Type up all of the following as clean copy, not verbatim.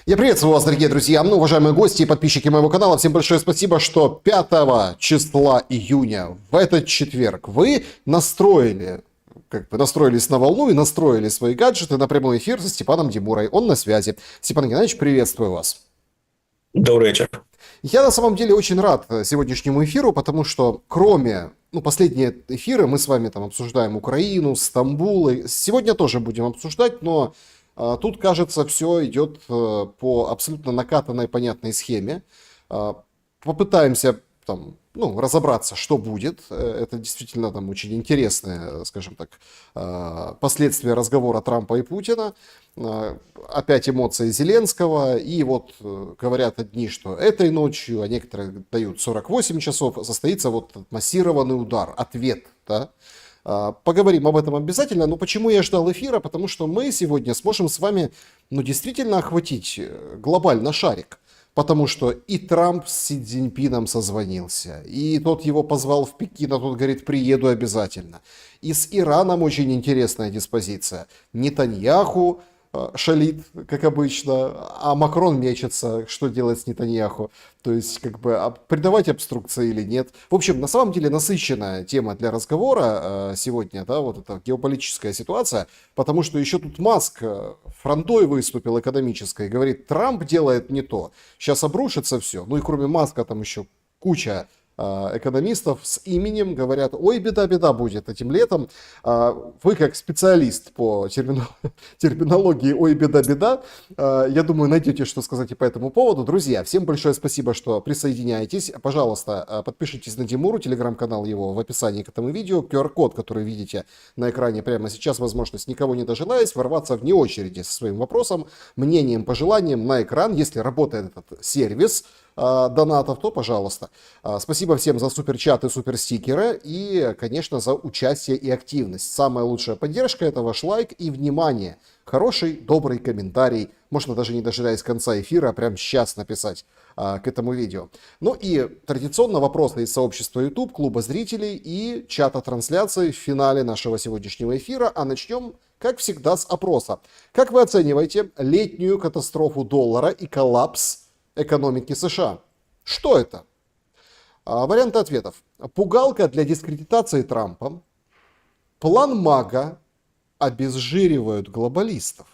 Я приветствую вас, дорогие друзья, уважаемые гости и подписчики моего канала. Всем большое спасибо, что 5 числа июня, в этот четверг, вы настроились на волну и настроили свои гаджеты на прямой эфир со Степаном Демурой. Он на связи. Степан Геннадьевич, приветствую вас. Добрый вечер. Я на самом деле очень рад сегодняшнему эфиру, потому что кроме, последние эфиры мы с вами там обсуждаем Украину, Стамбул, и сегодня тоже будем обсуждать, но тут, кажется, все идет по абсолютно накатанной, понятной схеме. Попытаемся там, разобраться, что будет. Это действительно там очень интересные, скажем так, последствия разговора Трампа и Путина. Опять эмоции Зеленского. И вот говорят одни, что этой ночью, а некоторые дают 48 часов, состоится вот массированный удар, ответ, да. Поговорим об этом обязательно, но почему я ждал эфира? Потому что мы сегодня сможем с вами, действительно охватить глобально шарик. Потому что и Трамп с Си Цзиньпином созвонился, и тот его позвал в Пекин, а тот говорит, приеду обязательно. И с Ираном очень интересная диспозиция. Нетаньяху шалит, как обычно, а Макрон мечется, что делать с Нетаньяху. То есть, придавать обструкции или нет. В общем, на самом деле насыщенная тема для разговора сегодня, да, вот эта геополитическая ситуация, потому что еще тут Маск фронтой выступил экономической, говорит, Трамп делает не то, сейчас обрушится все. Ну и кроме Маска там еще куча экономистов с именем говорят, ой, беда будет этим летом. Вы как специалист по терминологии ой, беда, я думаю, найдете, что сказать и по этому поводу. Друзья, всем большое спасибо, что присоединяетесь. Пожалуйста, подпишитесь на Демуру, телеграм-канал его в описании к этому видео. QR-код, который видите на экране прямо сейчас, возможность, никого не дожидаясь, ворваться вне очереди со своим вопросом, мнением, пожеланием на экран, если работает этот сервис донатов, то пожалуйста. Спасибо всем за суперчаты, суперстикеры и, конечно, за участие и активность. Самая лучшая поддержка — это ваш лайк и внимание. Хороший, добрый комментарий. Можно даже не дожидаясь конца эфира, а прямо сейчас написать к этому видео. Ну и традиционно вопросы из сообщества YouTube, клуба зрителей и чата трансляции в финале нашего сегодняшнего эфира. А начнем, как всегда, с опроса. Как вы оцениваете летнюю катастрофу доллара и коллапс экономики США? Что это? Варианты ответов. Пугалка для дискредитации Трампа. План МАГА. Обезжиривают глобалистов.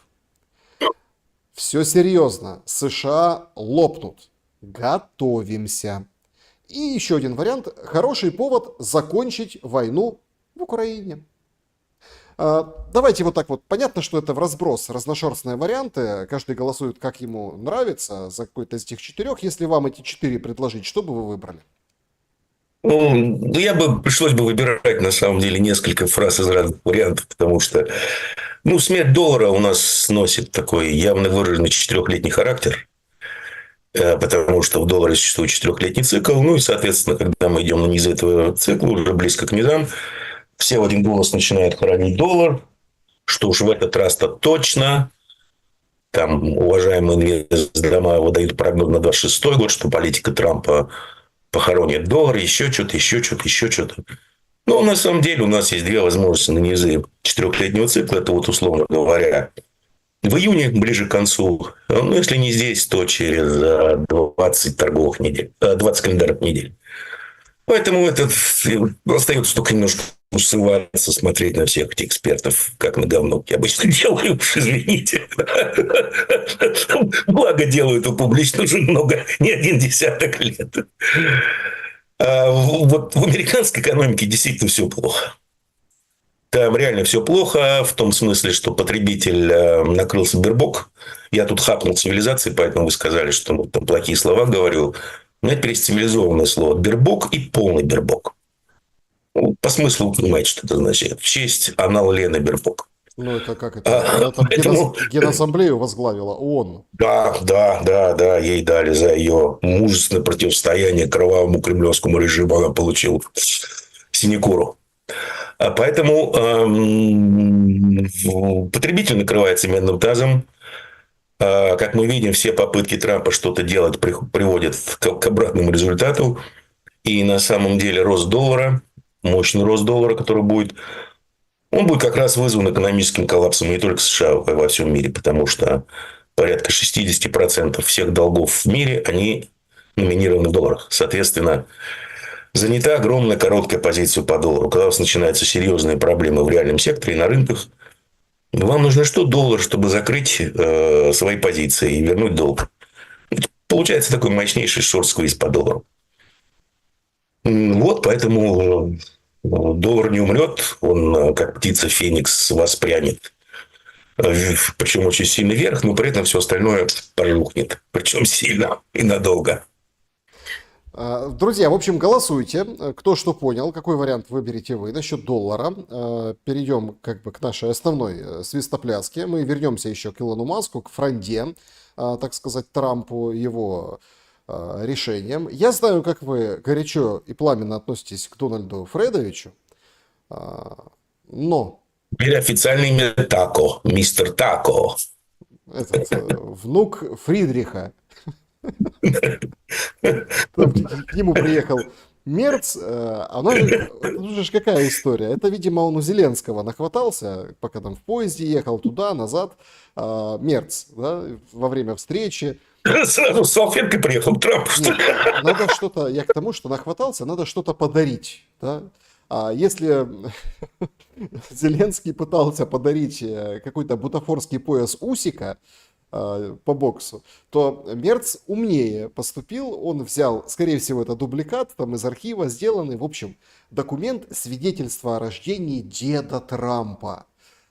Все серьезно. США лопнут. Готовимся. И еще один вариант. Хороший повод закончить войну в Украине. Давайте вот так вот. Понятно, что это в разброс, разношерстные варианты. Каждый голосует, как ему нравится, за какой-то из этих 4. Если вам эти 4 предложить, что бы вы выбрали? Пришлось бы выбирать, на самом деле, несколько фраз из разных вариантов, потому что, смерть доллара у нас носит такой явно выраженный 4-летний характер, потому что в долларе существует 4-летний цикл, и, соответственно, когда мы идем на низ этого цикла, уже близко к низам, все в один голос начинают хоронить доллар, что уж в этот раз-то точно. Там уважаемые инвестдома выдают прогноз на 26 год, что политика Трампа похоронит доллар, еще что-то. Но на самом деле у нас есть две возможности на низы 4-летнего цикла. Это вот, условно говоря, в июне, ближе к концу, если не здесь, то через 20 торговых недель, 20 календарных недель. Поэтому остается только немножко усываться, смотреть на всех этих экспертов, как на говно. Я обычно делаю, уж извините. Благо делаю это публично уже много, не один десяток лет. Вот в американской экономике действительно все плохо. Там реально все плохо, в том смысле, что потребитель накрылся бербок. Я тут хапнул цивилизации, поэтому вы сказали, что там плохие слова говорю. Но это перецивилизованное слово. Бербок и полный бербок. По смыслу вы понимаете, что это значит. В честь анал Лены Бербок. Это как это? Поэтому... Генассамблею возглавила ООН. Да. Ей дали за ее мужественное противостояние кровавому кремлевскому режиму. Она получила синекуру. Поэтому потребитель накрывается медным тазом. Как мы видим, все попытки Трампа что-то делать приводят к обратному результату. И на самом деле рост доллара, мощный рост доллара, который будет, он будет как раз вызван экономическим коллапсом не только США, а во всем мире. Потому что порядка 60% всех долгов в мире, они номинированы в долларах. Соответственно, занята огромная короткая позиция по доллару. Когда у вас начинаются серьезные проблемы в реальном секторе и на рынках, вам нужно что? Доллар, чтобы закрыть свои позиции и вернуть долг. Получается такой мощнейший шорт-сквиз по доллару. Вот, поэтому доллар не умрет, он, как птица Феникс, воспрянет. Причем очень сильно вверх, но при этом все остальное порухнет. Причем сильно и надолго. Друзья, в общем, голосуйте, кто что понял, какой вариант выберете вы насчет доллара. Перейдем как бы к нашей основной свистопляске. Мы вернемся еще к Илону Маску, к фронде, так сказать, Трампу, его решениям. Я знаю, как вы горячо и пламенно относитесь к Дональду Фредовичу, но... Теперь официальное имя Тако, мистер Тако. Этот внук Фридриха. К нему приехал Мерц, ну же какая история. Это, видимо, он у Зеленского нахватался, пока там в поезде ехал туда, назад. Мерц, да, во время встречи. Сразу с салфеткой приехал Трамп, что ли? Надо что-то, я к тому, что нахватался, надо что-то подарить, да. А если Зеленский пытался подарить какой-то бутафорский пояс Усика по боксу, то Мерц умнее поступил. Он взял, скорее всего, это дубликат там из архива сделанный. В общем, документ свидетельства о рождении деда Трампа.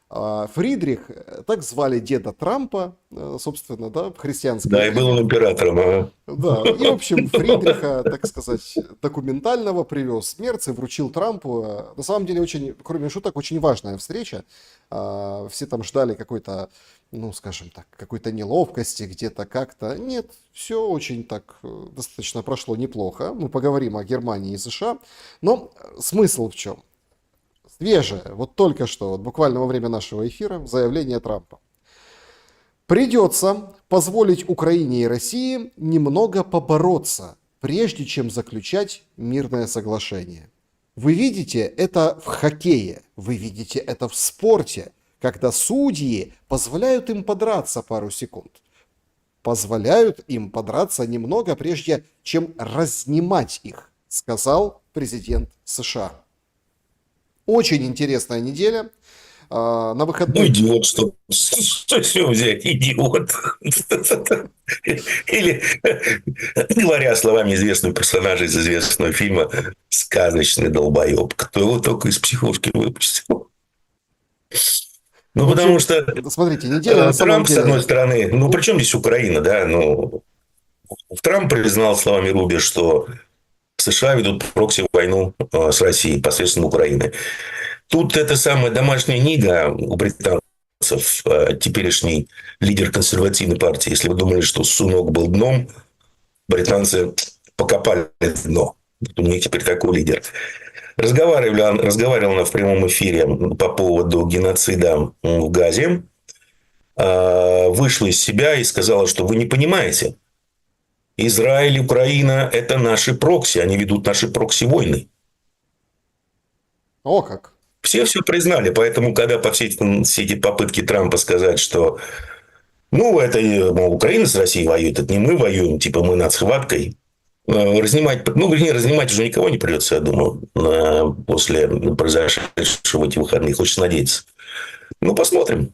Фридрих, так звали деда Трампа, собственно, да, в христианской... Да, и был он императором. Ага. Да, и, в общем, Фридриха, так сказать, документального привез Мерц и вручил Трампу. На самом деле, очень, кроме шуток, очень важная встреча. Все там ждали какой-то, ну, скажем так, какой-то неловкости где-то как-то. Нет, все очень так достаточно прошло неплохо. Мы поговорим о Германии и США. Но смысл в чем? Свежее, вот только что, вот буквально во время нашего эфира, заявление Трампа. Придется позволить Украине и России немного побороться, прежде чем заключать мирное соглашение. Вы видите это в хоккее, вы видите это в спорте, когда судьи позволяют им подраться пару секунд. Позволяют им подраться немного, прежде чем разнимать их, сказал президент США. Очень интересная неделя. На выходные... Ну, идиот, что все взять, идиот. Или, говоря словами известного персонажа из известного фильма, сказочный долбоеб. Кто его только из психушки выпустил. Ну, потому что смотрите, неделя на самом Трамп, деле... с одной стороны, ну, при чем здесь Украина, да? Ну, Трамп признал словами Руби, что США ведут прокси-войну с Россией посредством Украины. Тут эта самая домашняя нига у британцев, теперешний лидер консервативной партии. Если вы думали, что Сунок был дном, британцы покопали дно. У них теперь такой лидер. Разговаривала она в прямом эфире по поводу геноцида в Газе. Вышла из себя и сказала, что вы не понимаете. Израиль и Украина – это наши прокси. Они ведут наши прокси-войны. О как! Все признали. Поэтому, когда все эти попытки Трампа сказать, что ну, это мол, Украина с Россией воюет, это не мы воюем, типа мы над схваткой. Разнимать уже никого не придется, я думаю, после произошедшего в эти выходные. Хочется надеяться. Ну, посмотрим.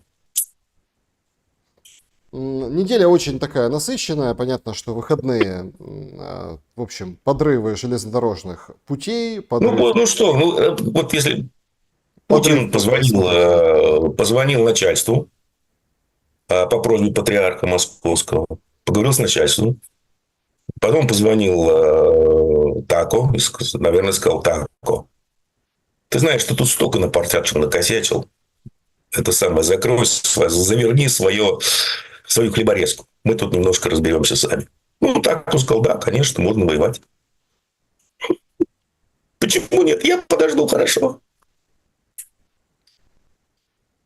Неделя очень такая насыщенная. Понятно, что выходные, в общем, подрывы железнодорожных путей. Ну что, вот если Путин позвонил начальству по просьбе патриарха Московского, поговорил с начальством, потом позвонил Тако, наверное, сказал: Тако, ты знаешь, что тут столько напортячил, накосячил. Это самое, заверни свою хлеборезку. Мы тут немножко разберемся сами. Ну, Тако сказал: да, конечно, можно воевать. Почему нет? Я подожду, хорошо.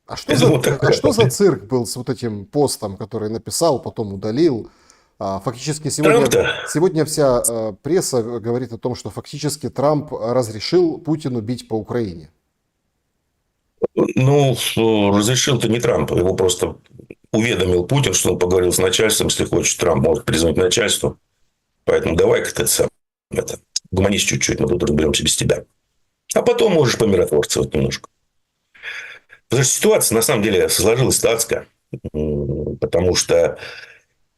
А что за цирк был с вот этим постом, который написал, потом удалил? Фактически сегодня вся пресса говорит о том, что фактически Трамп разрешил Путину бить по Украине. Ну, разрешил-то не Трамп, его просто уведомил Путин, что он поговорил с начальством, если хочешь, Трамп может перезвонить начальству. Поэтому давай-ка ты сам гуманись чуть-чуть, мы тут разберемся без тебя. А потом можешь помиротворцевать немножко. Потому что ситуация, на самом деле, сложилась адская. Потому что,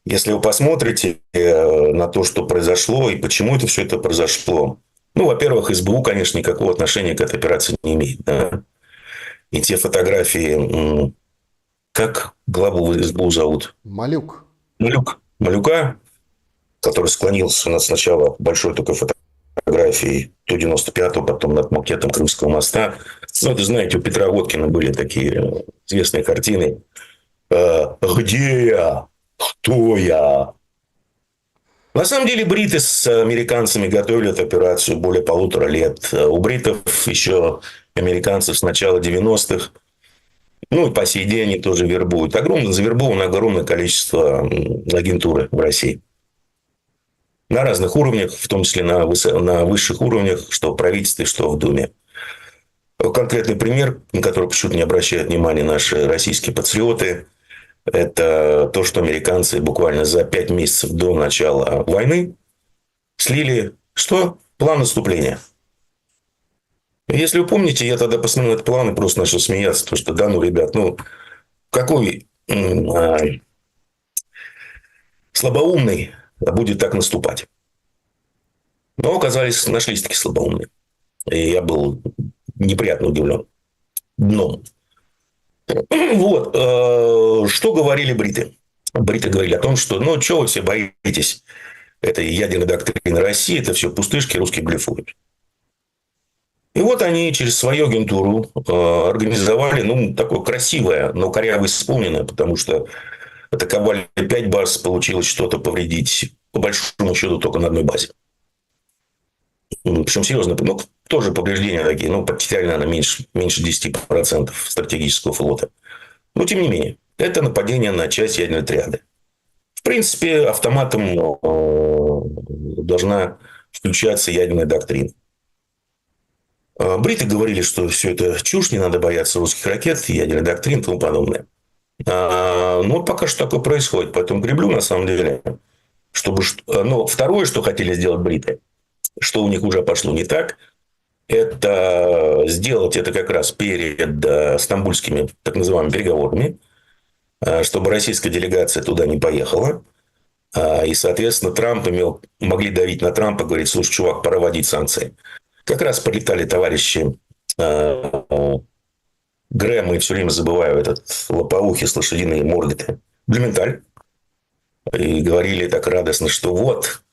если вы посмотрите на то, что произошло, и почему это все это произошло. Ну, во-первых, СБУ, конечно, никакого отношения к этой операции не имеет. Да? И те фотографии... Как главу СБУ зовут? Малюк. Малюка, который склонился над сначала большой такой фотографией Ту-95, потом над макетом Крымского моста. Ну, это, знаете, у Петра Водкина были такие известные картины. «Где я? Кто я?» На самом деле, бриты с американцами готовили эту операцию более 1,5 лет. У бритов еще американцев с начала 90-х. Ну, и по сей день они тоже вербуют. Завербовано огромное количество агентуры в России. На разных уровнях, в том числе на высших уровнях, что в правительстве, что в Думе. Конкретный пример, на который почему-то не обращают внимания наши российские патриоты, это то, что американцы буквально за 5 месяцев до начала войны слили что? План наступления. Если вы помните, я тогда посмотрел этот план и просто начал смеяться, потому что, да, ну, ребят, ну, какой слабоумный будет так наступать? Но нашлись такие слабоумные. И я был неприятно удивлен. Дном. Вот. Что говорили бриты? Бриты говорили о том, что, ну, чего вы все боитесь? Это ядерная доктрина России, это все пустышки, русские блефуют. И вот они через свою агентуру организовали, ну, такое красивое, но коряво исполненное, потому что атаковали 5 баз, получилось что-то повредить, по большому счету, только на одной базе. Причем серьезно, ну, тоже повреждения такие, ну, потеряли, наверное, меньше 10% стратегического флота. Но, тем не менее, это нападение на часть ядерной триады. В принципе, автоматом должна включаться ядерная доктрина. Бриты говорили, что все это чушь, не надо бояться русских ракет, ядерной доктрины и тому подобное. Но вот пока что такое происходит. Поэтому Кремлю, на самом деле, чтобы... Но второе, что хотели сделать бриты, что у них уже пошло не так, это сделать это как раз перед стамбульскими так называемыми переговорами, чтобы российская делегация туда не поехала. И, соответственно, могли давить на Трампа, говорить: слушай, чувак, пора вводить санкции. Как раз прилетали товарищи Грэм, и все время забываю этот лопоухий с лошадиной мордой, Блюменталь. И говорили так радостно, что вот,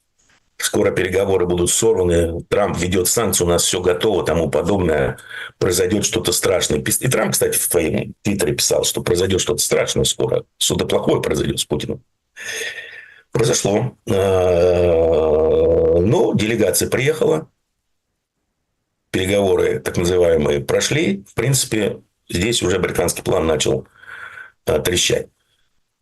скоро переговоры будут сорваны, Трамп ведет санкции, у нас все готово, тому подобное, произойдет что-то страшное. И Трамп, кстати, в своем твиттере писал, что произойдет что-то страшное скоро, что-то плохое произойдет с Путиным. Произошло. Но делегация приехала, переговоры так называемые прошли. В принципе, здесь уже британский план начал трещать.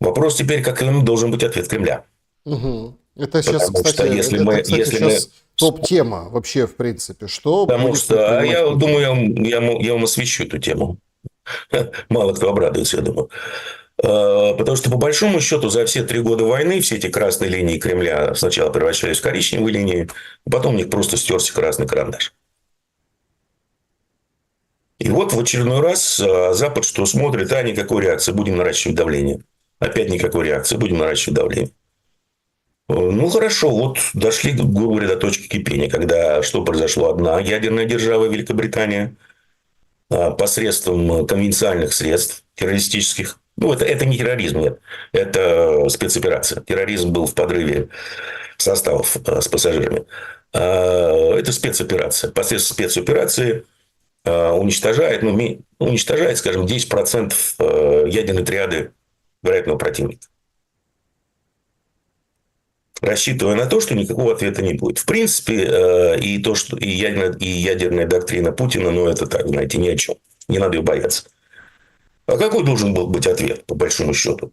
Вопрос теперь, каким должен быть ответ Кремля. Угу. Это сейчас, Потому кстати, если сейчас топ-тема вообще, в принципе. Что Потому будет что, я предпринимать думаю, я вам освещу эту тему. Мало кто обрадуется, я думаю. Потому что, по большому счету, за все 3 года войны все эти красные линии Кремля сначала превращались в коричневые линии, а потом у них просто стерся красный карандаш. И вот в очередной раз Запад что смотрит: никакой реакции, будем наращивать давление. Опять никакой реакции, будем наращивать давление. Ну, хорошо, вот дошли, грубо говоря, до точки кипения, когда что произошло? Одна ядерная держава, Великобритания, посредством конвенциальных средств террористических. Ну, это не терроризм, нет. Это спецоперация. Терроризм был в подрыве составов с пассажирами. Это спецоперация. Посредством спецоперации уничтожает, скажем, 10% ядерной триады вероятного противника. Рассчитывая на то, что никакого ответа не будет. В принципе, и ядерная доктрина Путина, это так, знаете, ни о чем. Не надо ее бояться. А какой должен был быть ответ, по большому счету?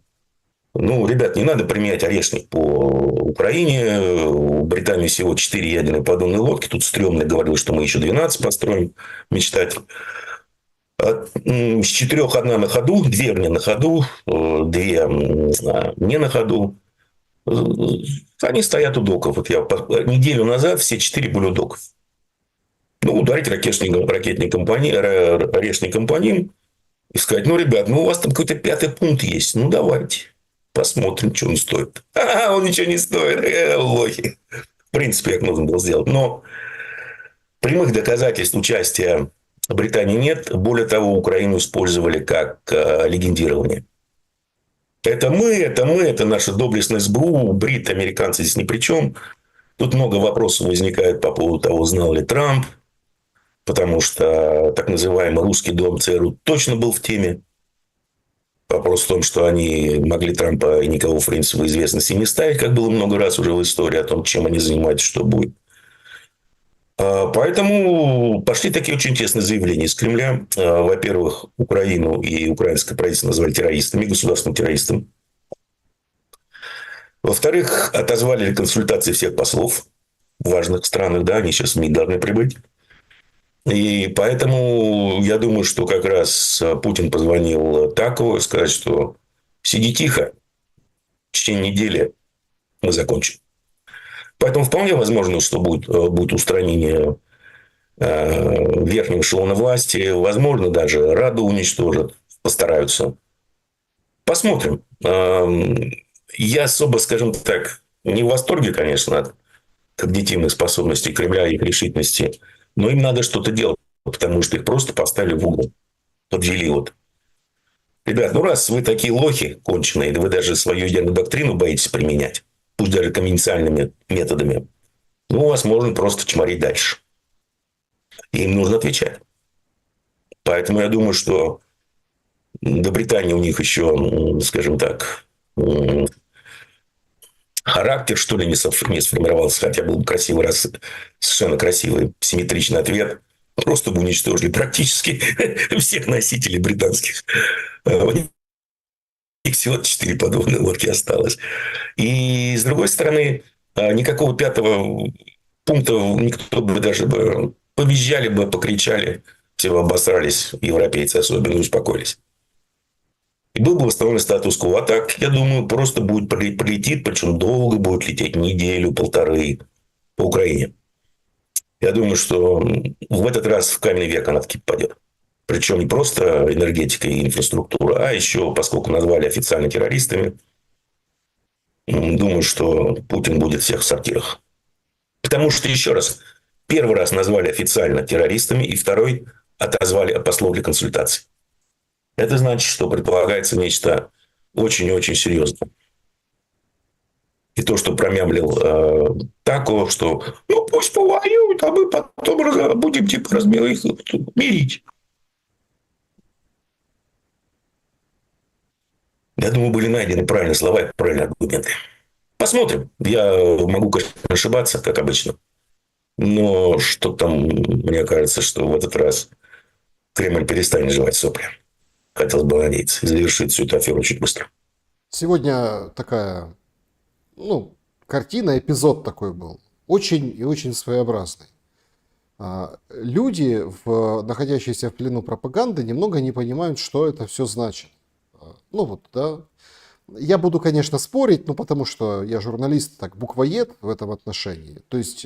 Ребят, не надо применять орешник по Украине. У Британии всего 4 ядерные подводные лодки. Тут стрёмно говорил, что мы еще 12 построим. Мечтатель. С 4 одна на ходу, 2 мне на ходу, 2 не на ходу. Они стоят у доков. Вот я неделю назад все 4 были у доков. Ну, ударить ракетный компаньон и сказать, ну, ребят, ну, у вас там какой-то 5-й пункт есть. Ну, давайте. Посмотрим, что он стоит. Он ничего не стоит. Лохи. В принципе, как нужно было сделать. Но прямых доказательств участия Британии нет. Более того, Украину использовали как легендирование. Это мы, это наша доблестная СБУ. Брит, американцы здесь ни при чем. Тут много вопросов возникает по поводу того, знал ли Трамп. Потому что так называемый русский дом ЦРУ точно был в теме. Вопрос в том, что они могли Трампа и никого, в принципе, в известности не ставить, как было много раз уже в истории о том, чем они занимаются, что будет. Поэтому пошли такие очень интересные заявления из Кремля. Во-первых, Украину и украинское правительство назвали террористами, государственным террористом. Во-вторых, отозвали консультации всех послов в важных странах. Да, они сейчас в МИД должны прибыть. И поэтому я думаю, что как раз Путин позвонил Такову сказать, что сиди тихо, в течение недели мы закончим. Поэтому вполне возможно, что будет устранение верхнего эшелона власти. Возможно, даже Раду уничтожат, постараются. Посмотрим. Я особо, скажем так, не в восторге, конечно, от когнитивных способностей Кремля и их решительности. Но им надо что-то делать, потому что их просто поставили в угол. Подвели вот. Ребят, ну раз вы такие лохи конченые, вы даже свою ядерную доктрину боитесь применять, пусть даже конвенциальными методами, ну, вас можно просто чморить дальше. И им нужно отвечать. Поэтому я думаю, что до Британии у них еще, скажем так, характер, что ли, не сформировался, хотя был бы красивый, совершенно красивый, симметричный ответ. Просто бы уничтожили практически всех носителей британских. У них всего 4 подводные лодки осталось. И, с другой стороны, никакого 5-го пункта никто бы даже повизжали бы, покричали. Все бы обосрались, европейцы особенно, успокоились. И был бы восстановлен статус-кво. А так, я думаю, просто будет прилетит, причем долго будет лететь, неделю-полторы по Украине. Я думаю, что в этот раз в каменный век она таки попадет. Причем не просто энергетика и инфраструктура, а еще, поскольку назвали официально террористами, думаю, что Путин будет всех в сортирах. Потому что, еще раз, первый раз назвали официально террористами, и второй отозвали от послов для консультаций. Это значит, что предполагается нечто очень-очень серьезное. И то, что промямлил Тако, что ну пусть повоюют, а мы потом будем типа их мирить. Я думаю, были найдены правильные слова и правильные аргументы. Посмотрим. Я могу, конечно, ошибаться, как обычно. Но что там, мне кажется, что в этот раз Кремль перестанет жевать сопли. Хотелось бы надеяться. И завершить всю эту аферу очень быстро. Сегодня такая, картина, эпизод такой был. Очень и очень своеобразный. Люди, находящиеся в плену пропаганды, немного не понимают, что это все значит. Я буду, конечно, спорить, потому что я журналист, буквоед в этом отношении. То есть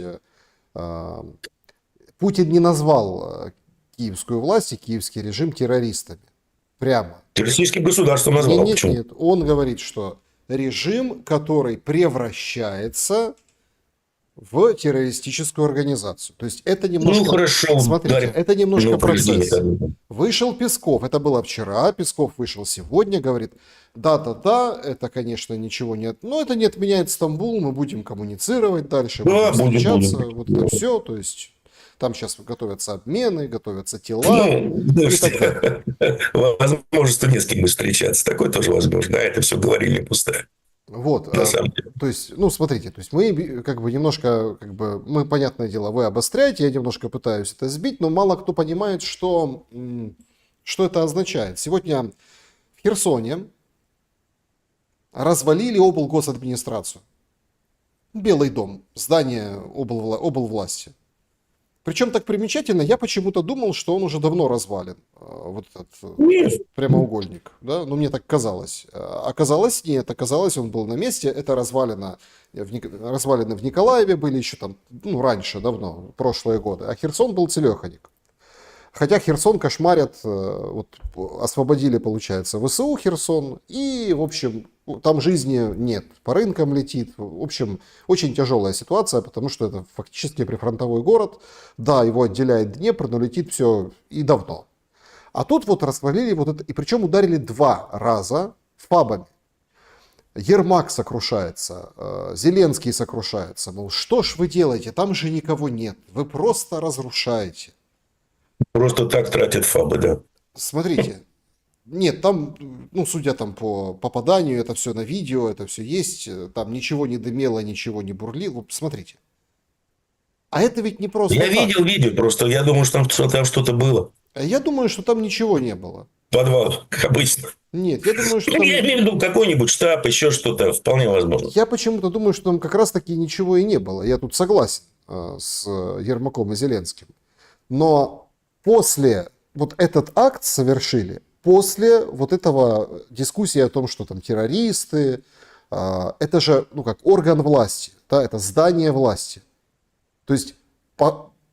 Путин не назвал киевскую власть и киевский режим террористами. Прямо. Террористическим государством назвал. Нет. Он говорит, что режим, который превращается в террористическую организацию. То есть это немножко... хорошо. Смотрите, это немножко процесс. Вышел Песков, это было вчера, Песков вышел сегодня, говорит, да, это, конечно, ничего нет, но это не отменяет Стамбул, мы будем коммуницировать дальше, будем встречаться, вот это все, то есть... Там сейчас готовятся обмены, готовятся тела. Возможность не с кем встречаться. Такое тоже возможно. А это все говорили пустое. Вот. На самом деле. То есть, смотрите, то есть мы немножко, мы, понятное дело, вы обостряете, я немножко пытаюсь это сбить, но мало кто понимает, что это означает. Сегодня в Херсоне развалили облгосадминистрацию. Белый дом, здание облвласти. Причем так примечательно, я почему-то думал, что он уже давно развален, вот этот Нет. прямоугольник, да, ну мне так казалось. Оказалось, нет, оказалось, он был на месте, это развалины в Николаеве были еще там, ну, раньше, давно, прошлые годы, а Херсон был целеханик. Хотя Херсон кошмарят, вот освободили, получается, ВСУ Херсон, и, в общем, там жизни нет, по рынкам летит. В общем, очень тяжелая ситуация, потому что это фактически прифронтовой город. Да, его отделяет Днепр, но летит все и давно. А тут вот развалили вот это, и причем ударили 2 раза фабами. Ермак сокрушается, Зеленский сокрушается. Мол, что ж вы делаете, там же никого нет, вы просто разрушаете. Просто так тратят фабы, да. Смотрите, нет, там, ну, судя там по попаданию, это все на видео, это все есть, там ничего не дымело, ничего не бурлило. Смотрите. А это ведь не просто Я так. видел видео, просто я думаю, что там что-то было. Я думаю, что там ничего не было. Подвал, как обычно. Нет, я думаю, что Ну, там... я имею в виду какой-нибудь штаб, еще что-то, вполне возможно. Я почему-то думаю, что там как раз-таки ничего и не было. Я тут согласен с Ермаком и Зеленским. Но после вот этот акт совершили, после вот этого дискуссии о том, что там террористы, это же, ну как, орган власти, да, это здание власти. То есть,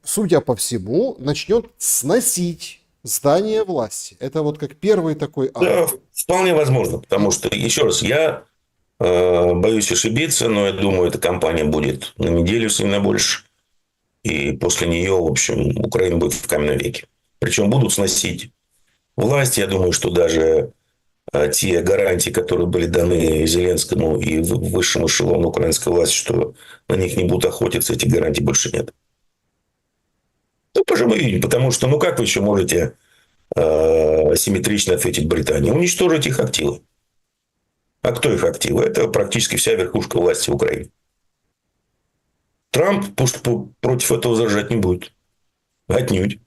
судя по всему, начнет сносить здание власти. Это вот как первый такой акт. Да, вполне возможно, потому что, еще раз, я боюсь ошибиться, но я думаю, эта кампания будет на неделю, если не на больше. И после нее, в общем, Украина будет в каменном веке. Причем будут сносить власть. Я думаю, что даже те гарантии, которые были даны Зеленскому и высшему эшелону украинской власти, что на них не будут охотиться, этих гарантий больше нет. Ну, пожалуй, мы видим, потому что, ну, как вы еще можете асимметрично ответить Британии? Уничтожить их активы. А кто их активы? Это практически вся верхушка власти в Украине. Трамп против этого возражать не будет. Отнюдь.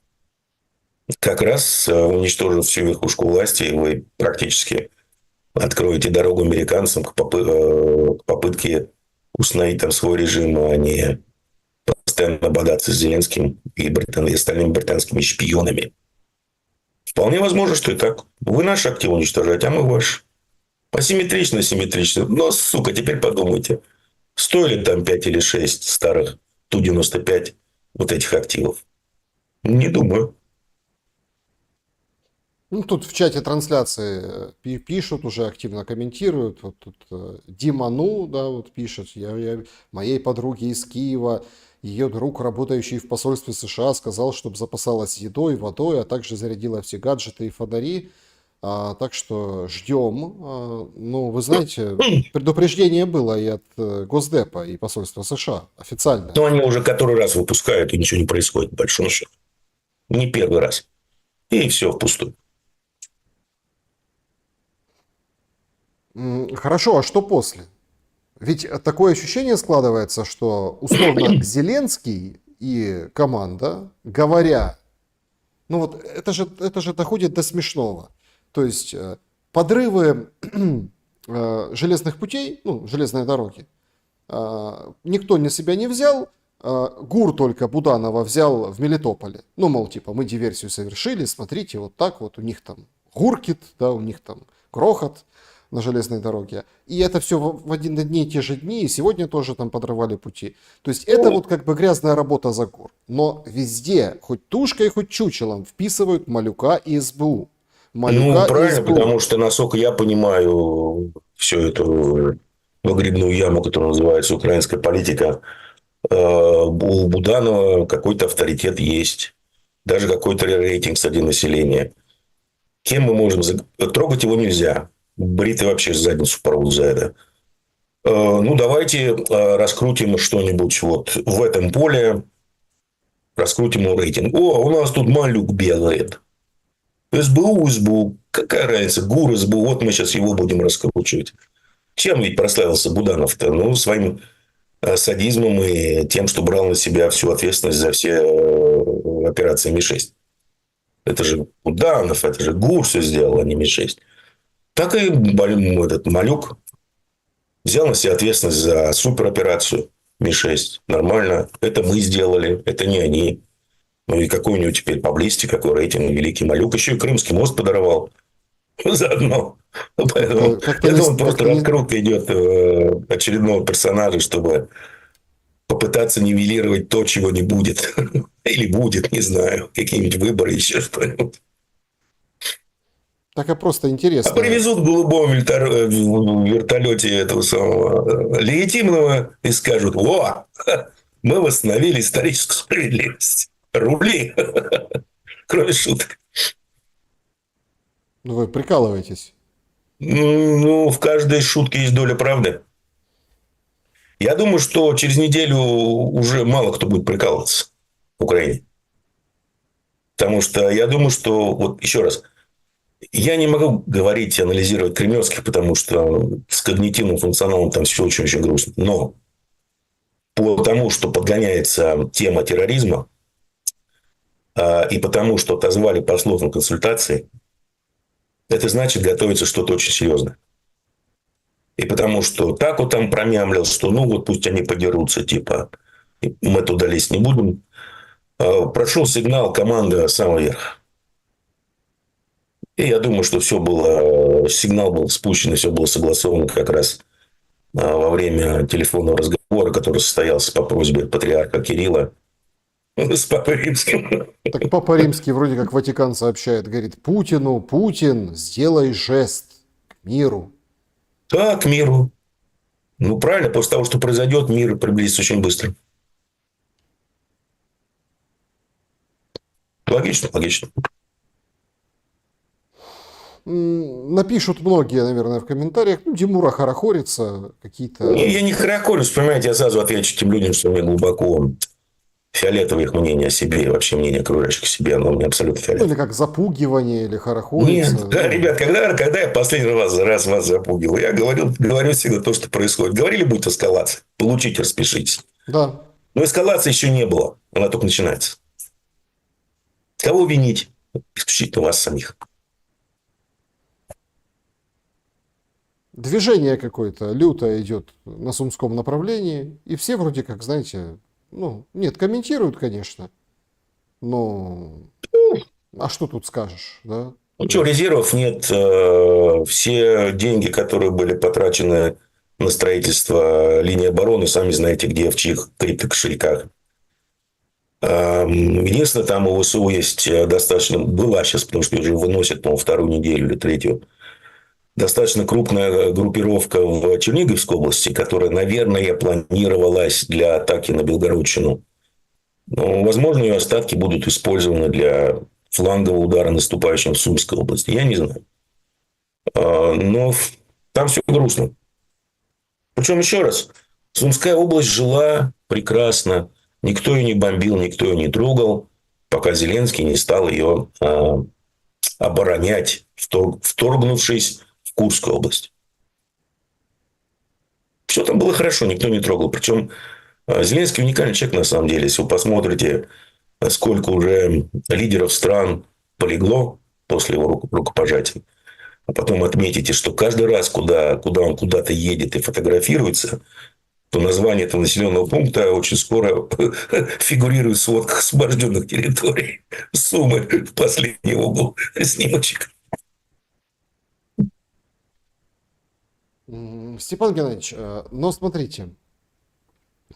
Как раз уничтожив всю верхушку власти, вы практически откроете дорогу американцам к попытке установить там свой режим, а не постоянно бодаться с Зеленским и остальными британскими шпионами. Вполне возможно, что и так. Вы наши активы уничтожаете, а мы ваши. Асимметрично, симметрично. Но, сука, теперь подумайте. Стоили там 5 или 6 старых Ту-95 вот этих активов? Не думаю. Ну, тут в чате трансляции пишут, уже активно комментируют. Вот тут Дима Ну, да, вот пишет, моей подруге из Киева, ее друг, работающий в посольстве США, сказал, чтобы запасалась едой, водой, а также зарядила все гаджеты и фонари. Так что ждем. Ну, вы знаете, предупреждение было и от Госдепа, и посольства США официально. Но они уже который раз выпускают, и ничего не происходит, по большому счету. Не первый раз. И все впустую. Хорошо, а что после? Ведь такое ощущение складывается, что условно Зеленский и команда, говоря, ну вот это же доходит до смешного. То есть подрывы железных путей, ну, железной дороги, никто на себя не взял, ГУР только Буданова взял в Мелитополе. Ну, мол, типа, мы диверсию совершили, смотрите, вот так вот у них там гуркит, да, у них там грохот на железной дороге. И это все в один дни те же дни, и сегодня тоже там подрывали пути. То есть это вот как бы грязная работа за ГУР. Но везде, хоть тушкой, хоть чучелом, вписывают Малюка и СБУ. Ну, правильно, потому что, насколько я понимаю, всю эту выгребную яму, которая называется украинская политика, у Буданова какой-то авторитет есть. Даже какой-то рейтинг среди населения. Кем мы можем... Трогать его нельзя. Бритый вообще задницу порвут за это. Ну, давайте раскрутим что-нибудь вот в этом поле. Раскрутим ему рейтинг. О, у нас тут Малюк бегает. СБУ, какая разница, ГУР, СБУ, вот мы сейчас его будем раскручивать. Чем ведь прославился Буданов-то? Ну, своим садизмом и тем, что брал на себя всю ответственность за все операции Ми-6. Это же Буданов, это же ГУР все сделал, а не Ми-6. Так и этот Малюк взял на себя ответственность за супероперацию Ми-6. Нормально. Это мы сделали, это не они. Ну и какой у него теперь поблизости, какой рейтинг, великий малюк. Еще и Крымский мост подорвал заодно. Поэтому Как-то я не... думаю, просто Как-то не... раскрутка идет очередного персонажа, чтобы попытаться нивелировать то, чего не будет. Или будет, не знаю. Какие-нибудь выборы, еще что-нибудь. Так просто А интересно. привезут в голубом вертолете этого самого легитимного и скажут: «О, мы восстановили историческую справедливость. Рули!» Кроме шуток. Ну, вы прикалываетесь. Ну, в каждой шутке есть доля правды. Я думаю, что через неделю уже мало кто будет прикалываться в Украине. Потому что я думаю, что, вот еще раз, я не могу говорить, анализировать кремлевских, потому что с когнитивным функционалом там все очень-очень грустно. Но по тому, что подгоняется тема терроризма, и потому, что отозвали послов на консультации, это значит, готовится что-то очень серьезное. И потому что так вот там промямлил, что ну вот пусть они подерутся, типа мы туда лезть не будем. Прошел сигнал, команда самого верха. И я думаю, что все было, сигнал был спущен, и все было согласовано как раз во время телефонного разговора, который состоялся по просьбе патриарха Кирилла с Папой Римским. Так Папа Римский вроде как Ватикан сообщает, говорит Путину: Путин, сделай жест к миру. Да, к миру. Ну, правильно, после того, что произойдет, мир приблизится очень быстро. Логично, логично. Напишут многие, наверное, в комментариях, ну, Димура хорохорится, какие-то... Я не хорохорюсь, понимаете, я сразу отвечу тем людям, что мне глубоко фиолетово их мнение о себе и вообще мнение окружающих о себе, оно мне абсолютно Ну, или фиолетово. как запугивание, или хорохорится. Нет, да, Ну, ребят, когда я последний раз вас запугивал, я говорю всегда то, что происходит. Говорили, будет эскалация. Получите, распишитесь. да. Но эскалации еще не было. Она только начинается. Кого винить? Исключительно вас самих. Движение какое-то лютое идет на Сумском направлении, и все вроде как, знаете, ну, нет, комментируют, конечно, но... А что тут скажешь, да? Ну То что, есть, резервов нет. Все деньги, которые были потрачены на строительство линии обороны, сами знаете, где, в чьих криптокошельках. Единственное, там у ВСУ есть достаточно... Была сейчас, потому что уже выносят, по-моему, вторую неделю или третью. Достаточно крупная группировка в Черниговской области, которая, наверное, планировалась для атаки на Белгородчину. Но, возможно, ее остатки будут использованы для флангового удара наступающим в Сумской области. Я не знаю. Но там все грустно. Причем, еще раз, Сумская область жила прекрасно. Никто ее не бомбил, никто ее не трогал, пока Зеленский не стал ее оборонять, вторгнувшись в Курскую область. Все там было хорошо, никто не трогал. Причем Зеленский уникальный человек на самом деле. Если вы посмотрите, сколько уже лидеров стран полегло после его рукопожатия, а потом отметите, что каждый раз, куда он куда-то едет и фотографируется, то название этого населенного пункта очень скоро фигурирует в сводках освобожденных территорий. Суммы в последний угол снимочек. Степан Геннадьевич, но смотрите,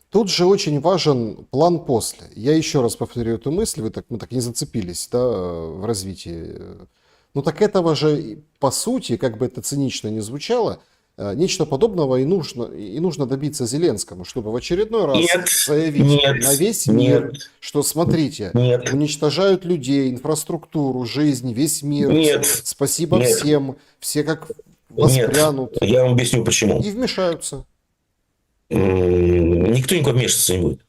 тут же очень важен план после. Я еще раз повторю эту мысль, мы так не зацепились, да, в развитии. Ну так этого же, по сути, как бы это цинично не звучало, нечто подобного и нужно добиться Зеленскому, чтобы в очередной раз Нет, заявить на весь мир, нет, что смотрите, нет, уничтожают людей, инфраструктуру, жизнь, весь мир, нет, спасибо нет, всем, все как нет. воспрянут Я вам объясню, почему. и вмешаются. Никто никуда вмешиваться не будет.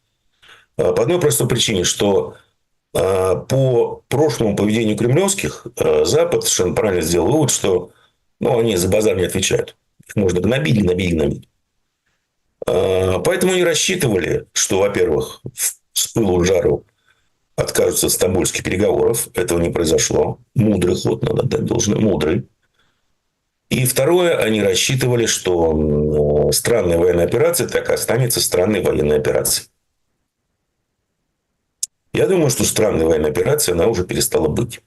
По одной простой причине, что по прошлому поведению кремлевских Запад совершенно правильно сделал вывод, что они за базар не отвечают. Их можно гнобить. Поэтому они рассчитывали, что, во-первых, с пылу жару откажутся от стамбульских переговоров. Этого не произошло. Мудрый ход, надо отдать должное, мудрый. И второе, они рассчитывали, что странная военная операция так и останется странной военной операцией. Я думаю, что странная военная операция, она уже перестала быть.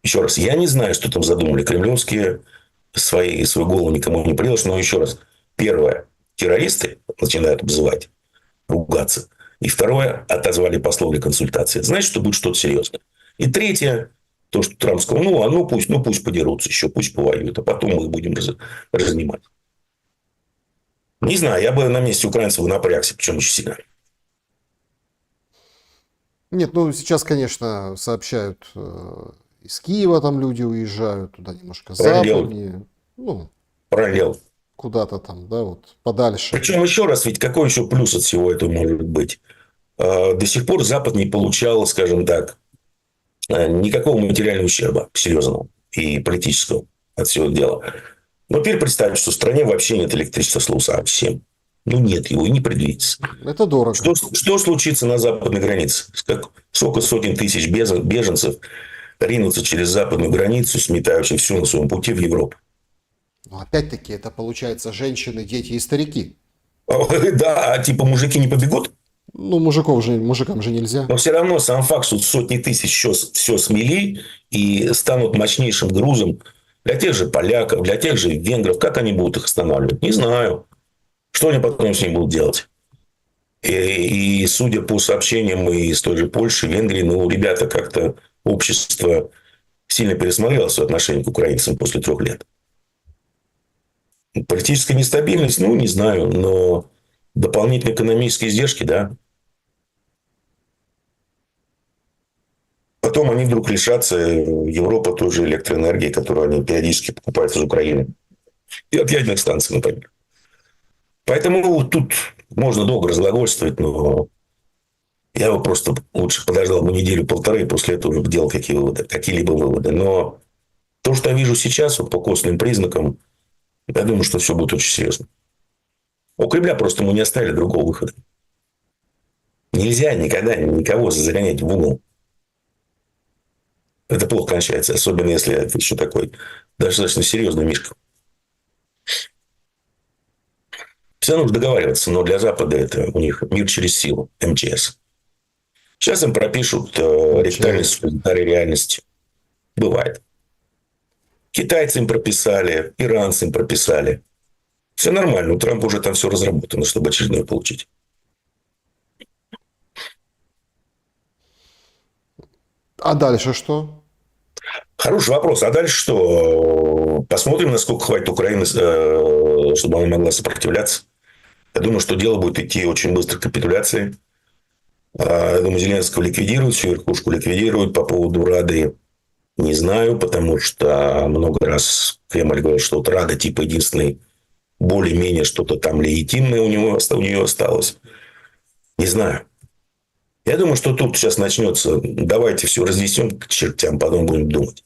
Еще раз, я не знаю, что там задумали кремлевские, свою голову никому не приложишь, но еще раз. Первое, террористы начинают обзывать, ругаться. И второе, отозвали послов для консультации. Значит, что будет что-то серьезное. И третье, то, что Трамп сказал, ну пусть подерутся еще, пусть повоюют, а потом мы их будем разнимать. Не знаю, я бы на месте украинцев напрягся, причем очень сильно. Нет, ну сейчас, конечно, сообщают, из Киева там люди уезжают, туда немножко Параллел, западнее, ну, параллел. куда-то там, да, вот подальше. Причем еще раз, ведь какой еще плюс от всего этого может быть? До сих пор Запад не получал, скажем так, никакого материального ущерба серьезного и политического от всего дела. Но теперь представьте, что в стране вообще нет электричества совсем. Ну, нет его и не предвидится. Это дорого. Что случится на западной границе? Сколько сотен тысяч беженцев ринутся через западную границу, сметающие все на своем пути в Европу? Но опять-таки это получается женщины, дети и старики. Да, а типа мужики не побегут? Ну, мужикам же нельзя. Но все равно сам факт, что сотни тысяч все смели и станут мощнейшим грузом для тех же поляков, для тех же венгров. Как они будут их останавливать? Не знаю. Что они потом с ним будут делать? И судя по сообщениям из той же Польши, Венгрии, ну, ребята, как-то общество сильно пересмотрело свое отношение к украинцам после 3 лет. Политическая нестабильность, ну, не знаю, но дополнительные экономические издержки, да. Потом они вдруг лишатся Европы той же электроэнергии, которую они периодически покупают из Украины. И от ядерных станций, например. Поэтому тут можно долго разглагольствовать, но я бы просто лучше подождал бы неделю-полторы, и после этого уже делал какие-либо выводы. Но то, что я вижу сейчас, вот по косвенным признакам, я думаю, что все будет очень серьезно. У Кремля просто мы не оставили другого выхода. Нельзя никогда никого загонять в угол. Это плохо кончается, особенно если это еще такой достаточно серьезный мишка. Все нужно договариваться, но для Запада это у них мир через силу, МЧС. Сейчас им пропишут ректальный сценарий реальности. Бывает. Китайцы им прописали, иранцы им прописали. Все нормально, у Трампа уже там все разработано, чтобы очередное получить. А дальше что? Хороший вопрос. А дальше что? Посмотрим, насколько хватит Украины, чтобы она могла сопротивляться. Я думаю, что дело будет идти очень быстро к капитуляции. Я думаю, Зеленского ликвидируют, всю верхушку ликвидируют. По поводу Рады не знаю, потому что много раз Кремль говорил, что вот Рада типа единственный более-менее что-то там легитимное у нее осталось. Не знаю. Я думаю, что тут сейчас начнется. Давайте все разнесем к чертям, потом будем думать.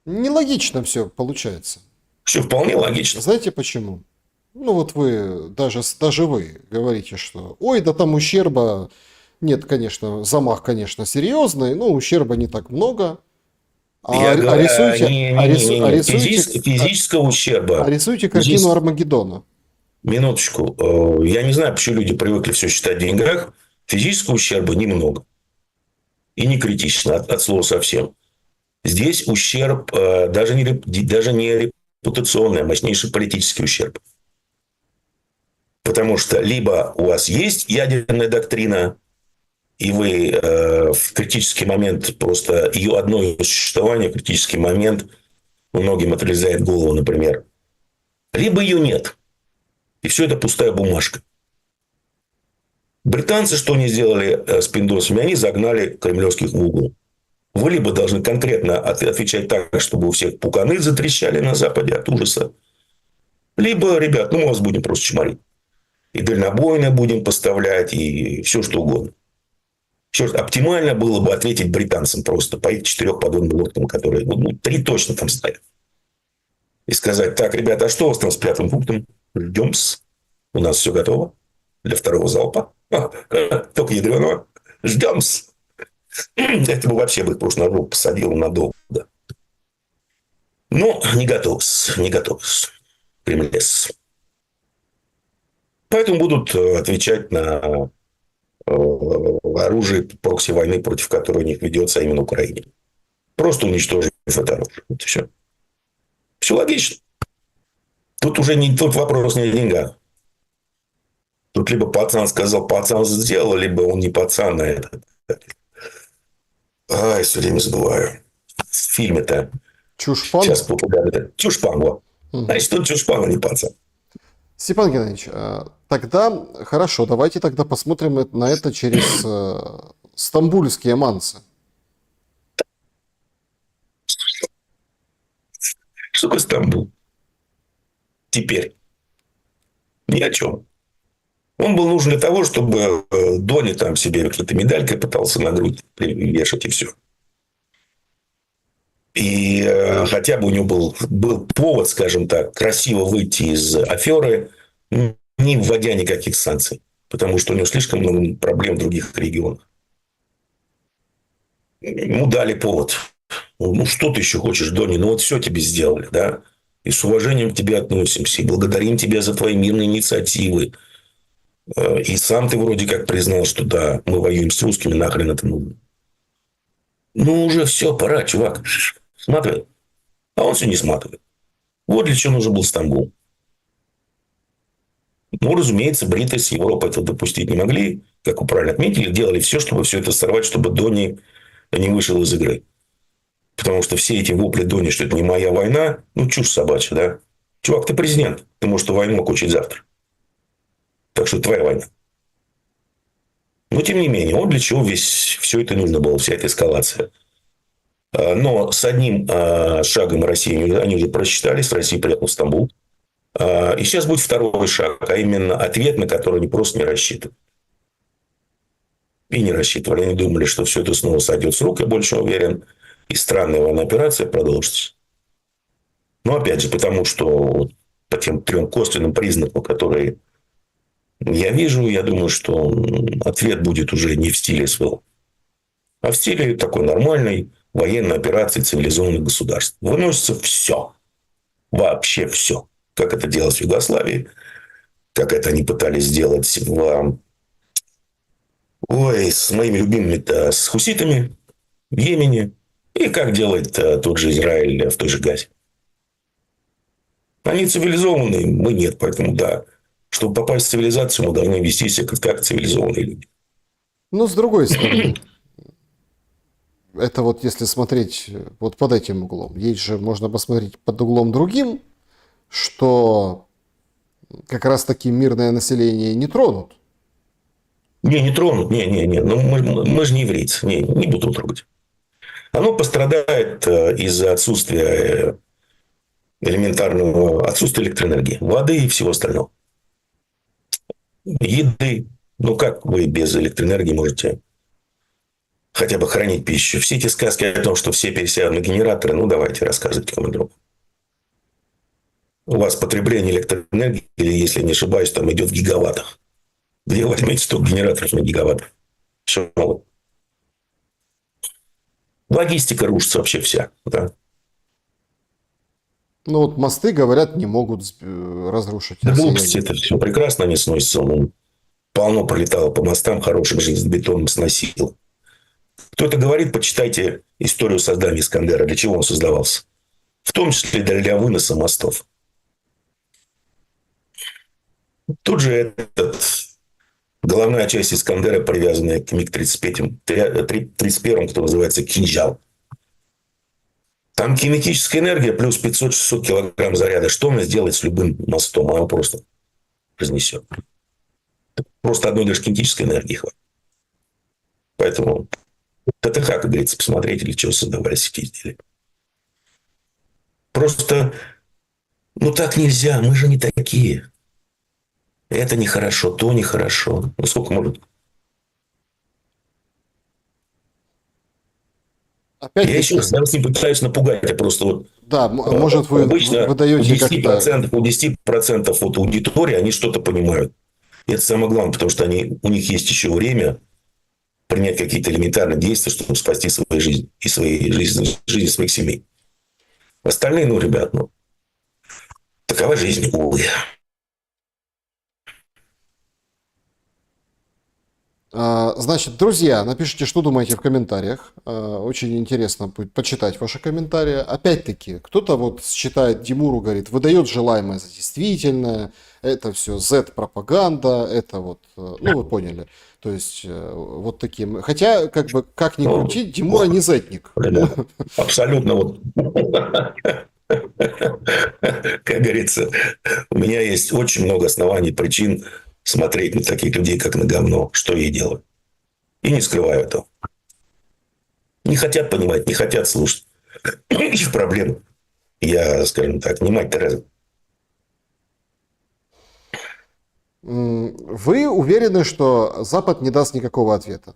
Нелогично все получается. Все вполне логично. Знаете почему? Ну вот вы, даже вы говорите, что ой, да там ущерба нет, конечно, замах, конечно, серьезный, но ущерба не так много. Я говорю, физического ущерба. Рисуйте картину Армагеддона. Минуточку. Я не знаю, почему люди привыкли все считать в деньгах. Физического ущерба немного. И не критично, от слова совсем. Здесь ущерб даже не репутационный, а мощнейший политический ущерб. Потому что либо у вас есть ядерная доктрина, и вы в критический момент просто ее одно ее существование, критический момент многим отрезает голову, например. Либо ее нет. И все это пустая бумажка. Британцы что они сделали с пиндосами? Они загнали кремлевских в угол. Вы либо должны конкретно отвечать так, чтобы у всех пуканы затрещали на Западе от ужаса. Либо, ребят, мы вас будем просто чморить. И дальнобойные будем поставлять, и все что угодно. Оптимально было бы ответить британцам просто по их 4 подводным лодкам, которые 3 точно там стоят. И сказать, так, ребята, а что у вас там с 5-м пунктом? Ждем-с. У нас все готово для 2-го залпа. Только ядреного. Ждем-с. Это бы вообще бы их просто на руку посадило надолго. Но не готов. Не готов. Кремлес. Поэтому будут отвечать на оружие прокси-войны, против которой у них ведется, а именно Украине. Просто уничтожив это оружие. Вот и все. Все логично. Тут уже не тут вопрос не в деньгах. Тут либо пацан сказал, пацан сделал, либо он не пацан, а это. Ай, все время забываю. В фильме-то Чушпан? сейчас популярно. Чушпан. Мгм. Значит, он чушпан, а не пацан. Степан Геннадьевич, тогда хорошо, давайте тогда посмотрим на это через стамбульские мансы. Что такое Стамбул? Теперь. Ни о чем. Он был нужен для того, чтобы Дони там себе какой-то медалькой пытался на грудь вешать, и все. И хотя бы у него был повод, скажем так, красиво выйти из аферы, не вводя никаких санкций. Потому что у него слишком много проблем в других регионах. Ему дали повод. Ну, что ты еще хочешь, Дони? Ну, вот все тебе сделали, да? И с уважением к тебе относимся. И благодарим тебя за твои мирные инициативы. И сам ты вроде как признал, что да, мы воюем с русскими, нахрен это нужно. Ну, уже все, пора, чувак. Сматывай. А он все не сматывает. Вот для чего нужен был Стамбул. Ну, разумеется, бриты с Европы этого допустить не могли. Как вы правильно отметили, делали все, чтобы все это сорвать, чтобы Дони не вышел из игры. Потому что все эти вопли Дони, что это не моя война, ну, чушь собачья, да? Чувак, ты президент. Ты можешь эту войну окончить завтра. Так что это твоя война. Но, тем не менее, вот для чего все это нужно было, вся эта эскалация. Но с одним шагом России они уже просчитались. Россия приехала в Стамбул. И сейчас будет второй шаг, а именно ответ, на который они просто не рассчитывают. И не рассчитывали. Они думали, что все это снова сойдет с рук, я больше уверен. И странная военная операция продолжится. Но опять же, потому что по тем трем косвенным признакам, которые я вижу, я думаю, что ответ будет уже не в стиле СВО, а в стиле такой нормальной военной операции цивилизованных государств. Выносится все. Вообще все. Как это делалось в Югославии, как это они пытались сделать с моими любимыми-то, с хуситами в Йемене, и как делает тот же Израиль в той же Газе. Они цивилизованные, мы нет, поэтому да. Чтобы попасть в цивилизацию, мы должны вести себя как цивилизованные люди. Но с другой стороны, это вот если смотреть вот под этим углом, есть же можно посмотреть под углом другим, что как раз таки мирное население не тронут. Не тронут, не. Ну, мы же не еврейцы, не будут трогать. Оно пострадает из-за отсутствия элементарного отсутствия электроэнергии, воды и всего остального. Еды. Ну, как вы без электроэнергии можете хотя бы хранить пищу? Все эти сказки о том, что все пересядут на генераторы, ну, давайте рассказывайте кому другому. У вас потребление электроэнергии, если не ошибаюсь, там идет в гигаваттах. Где вы возьмете столько генераторов на гигаваттах? Все мало. Логистика рушится вообще вся. Да? Ну вот мосты, говорят, не могут разрушить Да россияне. глупости это все. Прекрасно они сносятся. Ну, полно пролетало по мостам, хорошим железобетонным сносило. Кто это говорит, почитайте историю создания Искандера. Для чего он создавался. В том числе для выноса мостов. Тут же головная часть Искандера, привязанная к МиГ-31, кто называется кинжал. Там кинетическая энергия плюс 500-600 килограмм заряда. Что она сделает с любым мостом? Она просто разнесет. Просто одной лишь кинетической энергии хватит. Поэтому ТТХ, как говорится, посмотрите, для чего создавались эти изделия. Просто, ну так нельзя, мы же не такие. Это нехорошо, то нехорошо. Ну сколько может? Я еще Опять-таки, раз даже не пытаюсь напугать, я просто вот да, может вы обычно даете как-то... у 10% от аудитории они что-то понимают. И это самое главное, потому что у них есть еще время принять какие-то элементарные действия, чтобы спасти свою жизнь и жизни своих семей. Остальные, ну, ребят, такова жизнь, увы. Значит, друзья, напишите, что думаете в комментариях. Очень интересно будет почитать ваши комментарии. Опять-таки, кто-то вот считает Тимуру, говорит, выдает желаемое за действительное, это все Z-пропаганда, это вот, ну вы поняли. То есть, вот таким. Хотя, как бы, как ни Ну, крути, Тимура не зетник. да, абсолютно вот. Как говорится, у меня есть очень много оснований, причин смотреть на таких людей, как на говно, что я и делаю. И не скрываю этого. Не хотят понимать, не хотят слушать. Их проблемы. Я, скажем так, не мать Тереза. Вы уверены, что Запад не даст никакого ответа?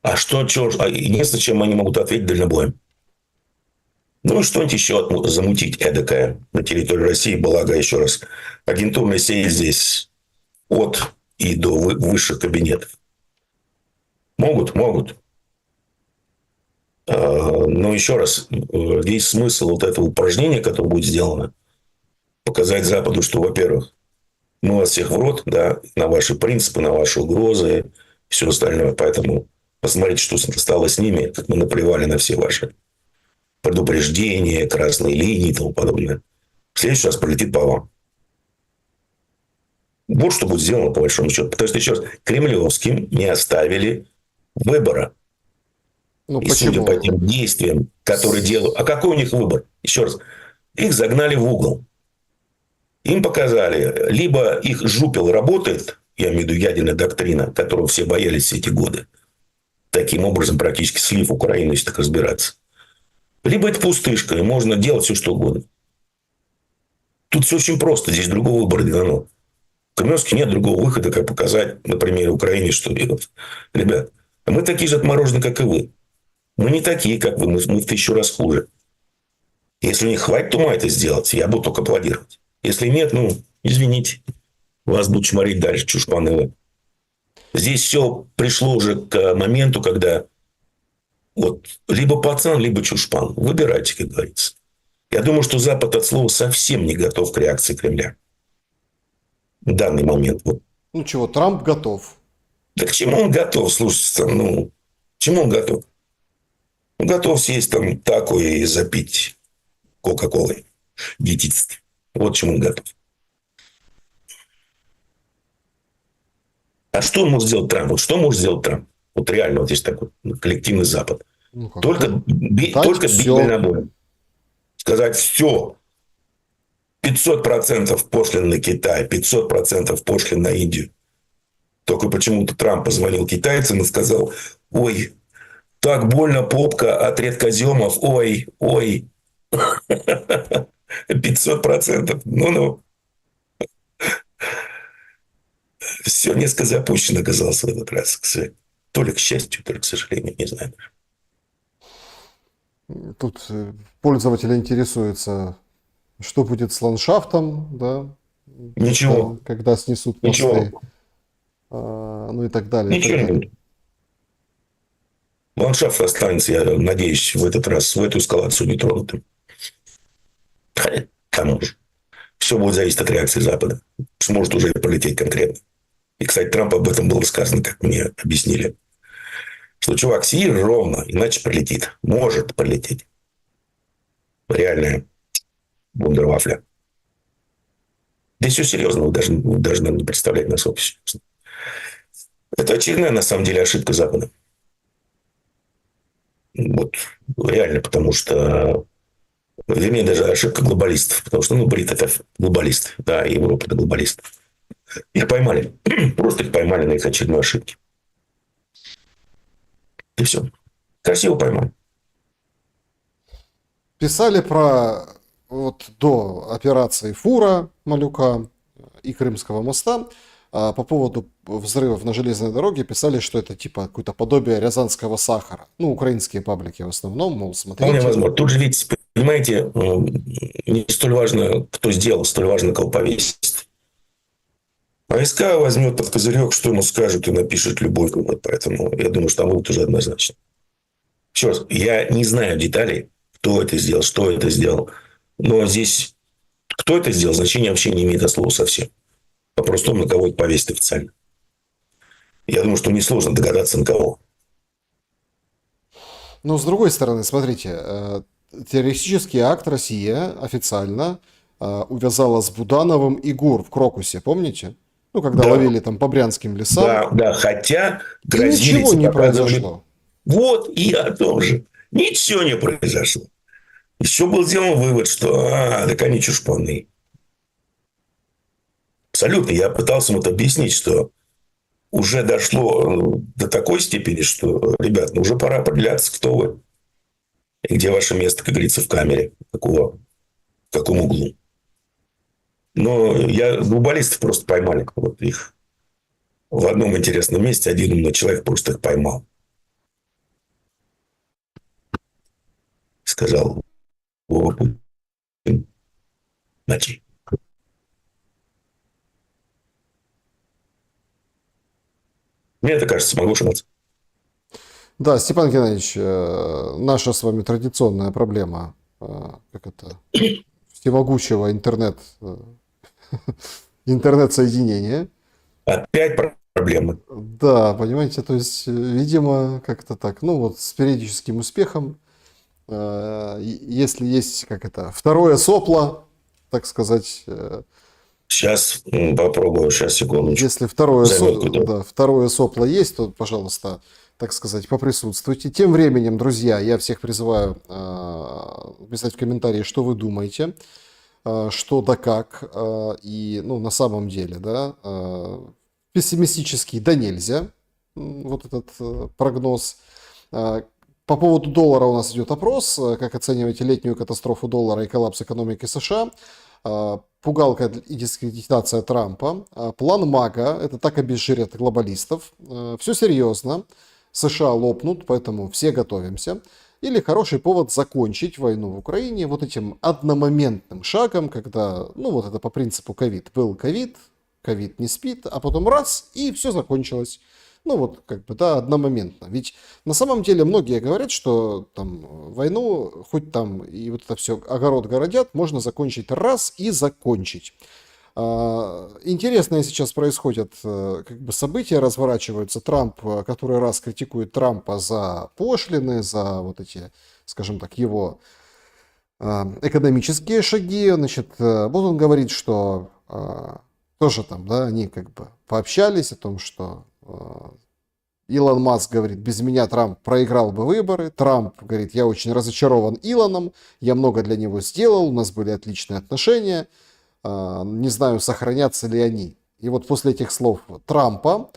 А что, единственное, чем они могут ответить дальнобоем. Ну, и что-нибудь еще замутить эдакое на территории России. Благо, еще раз, агентурная сеть здесь от и до высших кабинетов. Могут, могут. Но еще раз, весь смысл вот этого упражнения, которое будет сделано, показать Западу, что, во-первых, мы вас всех в рот, да, на ваши принципы, на ваши угрозы и все остальное. Поэтому посмотрите, что стало с ними, как мы наплевали на все ваши предупреждения, красные линии и тому подобное. В следующий раз прилетит по вам. Вот что будет сделано, по большому счету. Потому что, еще раз, кремлевским не оставили выбора. Ну, И судя по почему? тем действиям, которые делают... А какой у них выбор? Еще раз. Их загнали в угол. Им показали, либо их жупел работает, я имею в виду ядерная доктрина, которую все боялись все эти годы, таким образом практически слив Украину, если так разбираться. Либо это пустышка, и можно делать все, что угодно. Тут все очень просто, здесь другого выбора не дано. В Кремлевске нет другого выхода, как показать, на примере Украины, что делать. Ребят, мы такие же отмороженные, как и вы. Мы не такие, как вы, мы в 1000 раз хуже. Если у них хватит ума это сделать, я буду только аплодировать. Если нет, ну, извините, вас будут чморить дальше, чушпаны. Здесь все пришло уже к моменту, когда вот либо пацан, либо чушпан. Выбирайте, как говорится. Я думаю, что Запад от слова совсем не готов к реакции Кремля. В данный момент. Вот. Ну чего, Трамп готов. Да к чему он готов, слушайте, ну, к чему он готов? Он готов съесть там такое и запить Кока-Колой диетической. Вот к чему он готов. А что может сделать Трамп? Вот что может сделать Трамп? Вот реально, вот здесь такой коллективный Запад. Ну, Только, как-то только дать бить все. дальнобоем. Сказать все. 500% пошлин на Китай, 500% пошлин на Индию. Только почему-то Трамп позвонил китайцам и сказал, ой, так больно попка от редкоземов, ой, ой. 500%. Ну-ну. Все несколько запущено оказалось в этот раз. То ли к счастью, то ли к сожалению, не знаю. Тут пользователи интересуются, что будет с ландшафтом, да, Ничего. когда снесут Ничего. мосты, ну и так далее. и так Ничего не далее. будет. Ландшафт останется, я надеюсь, в этот раз, в эту эскалацию нетронутым. К тому же. Все будет зависеть от реакции Запада. Сможет уже полететь конкретно. И, кстати, Трампу об этом было сказано, как мне объяснили. Что, чувак, сиди ровно, иначе прилетит. Может прилететь. Реальная вундервафля. Да все серьезно, вы даже нам не представляете, насколько серьезно. Это очередная, на самом деле, ошибка Запада. Вот реально, потому что... Вернее, даже ошибка глобалистов. Потому что, ну, Брит – это глобалист. Да, и Европа – это глобалист. Их поймали. Просто их поймали на их очередной ошибке. И все. Красиво поймали. Писали про вот до операции Фура Малюка и Крымского моста по поводу взрывов на железной дороге писали, что это типа какое-то подобие рязанского сахара. Ну, украинские паблики в основном, мол, Вполне смотрите. возможно. Тут же ведь, понимаете, не столь важно, кто сделал, столь важно, кого повесить. АСК возьмет под козырек, что ему скажут, и напишет любой коммент. Поэтому я думаю, что там будет уже однозначно. Еще раз, я не знаю деталей, кто это сделал, что это сделал. Но здесь, кто это сделал, значения вообще не имеет от слова совсем. По-простому, на кого это повесить официально. Я думаю, что несложно догадаться, на кого. Но с другой стороны, смотрите, террористический акт Россия официально увязала с Будановым и ГУР в Крокусе, помните? Ну, когда Да, ловили там по брянским лесам, да, да. Хотя и ничего грозились и не показывали. произошло. Вот и о том же. Ничего не произошло. Еще был сделан вывод, что так они чушпаны. Абсолютно. Я пытался ему это объяснить, что уже дошло до такой степени, что, ребят, ну уже пора определяться, кто вы. И где ваше место, как говорится, в камере. Какого, в каком углу. Но глобалистов просто поймали. Вот их в одном интересном месте один умный человек просто их поймал. Сказал: Вова Путин, ночи. Мне это кажется, могу ошибаться. Да, Степан Геннадьевич, наша с вами традиционная проблема, как это, всемогущего интернет-соединения. Опять проблемы. Да, понимаете, то есть, видимо, как-то так, ну вот с периодическим успехом, если есть, как это, второе сопло, так сказать, Сейчас попробую, сейчас, секундочку. если Займет какой-то. да, второе сопло есть, то, пожалуйста, так сказать, поприсутствуйте. Тем временем, друзья, я всех призываю писать в комментарии, что вы думаете, что да как, и, ну, на самом деле, да, пессимистический да нельзя, вот этот прогноз. По поводу доллара у нас идет опрос, как оцениваете летнюю катастрофу доллара и коллапс экономики США. Пугалка и дискредитация Трампа. План МАГА, это так обезжирят глобалистов. Все серьезно. США лопнут, поэтому все готовимся. Или хороший повод закончить войну в Украине вот этим одномоментным шагом, когда, ну вот это по принципу ковид. Был ковид, ковид не спит, а потом раз, и все закончилось. Ну вот, как бы, да, одномоментно. Ведь на самом деле многие говорят, что там войну, хоть там и вот это все огород городят, можно закончить раз и закончить. Интересные сейчас происходят как бы события, разворачиваются. Трамп, который раз критикует Трампа за пошлины, за вот эти, скажем так, его экономические шаги. Значит, вот он говорит, что тоже там, да, они как бы пообщались о том, что Илон Маск говорит, без меня Трамп проиграл бы выборы. Трамп говорит, я очень разочарован Илоном, я много для него сделал, у нас были отличные отношения, не знаю, сохранятся ли они. И вот после этих слов Трампа,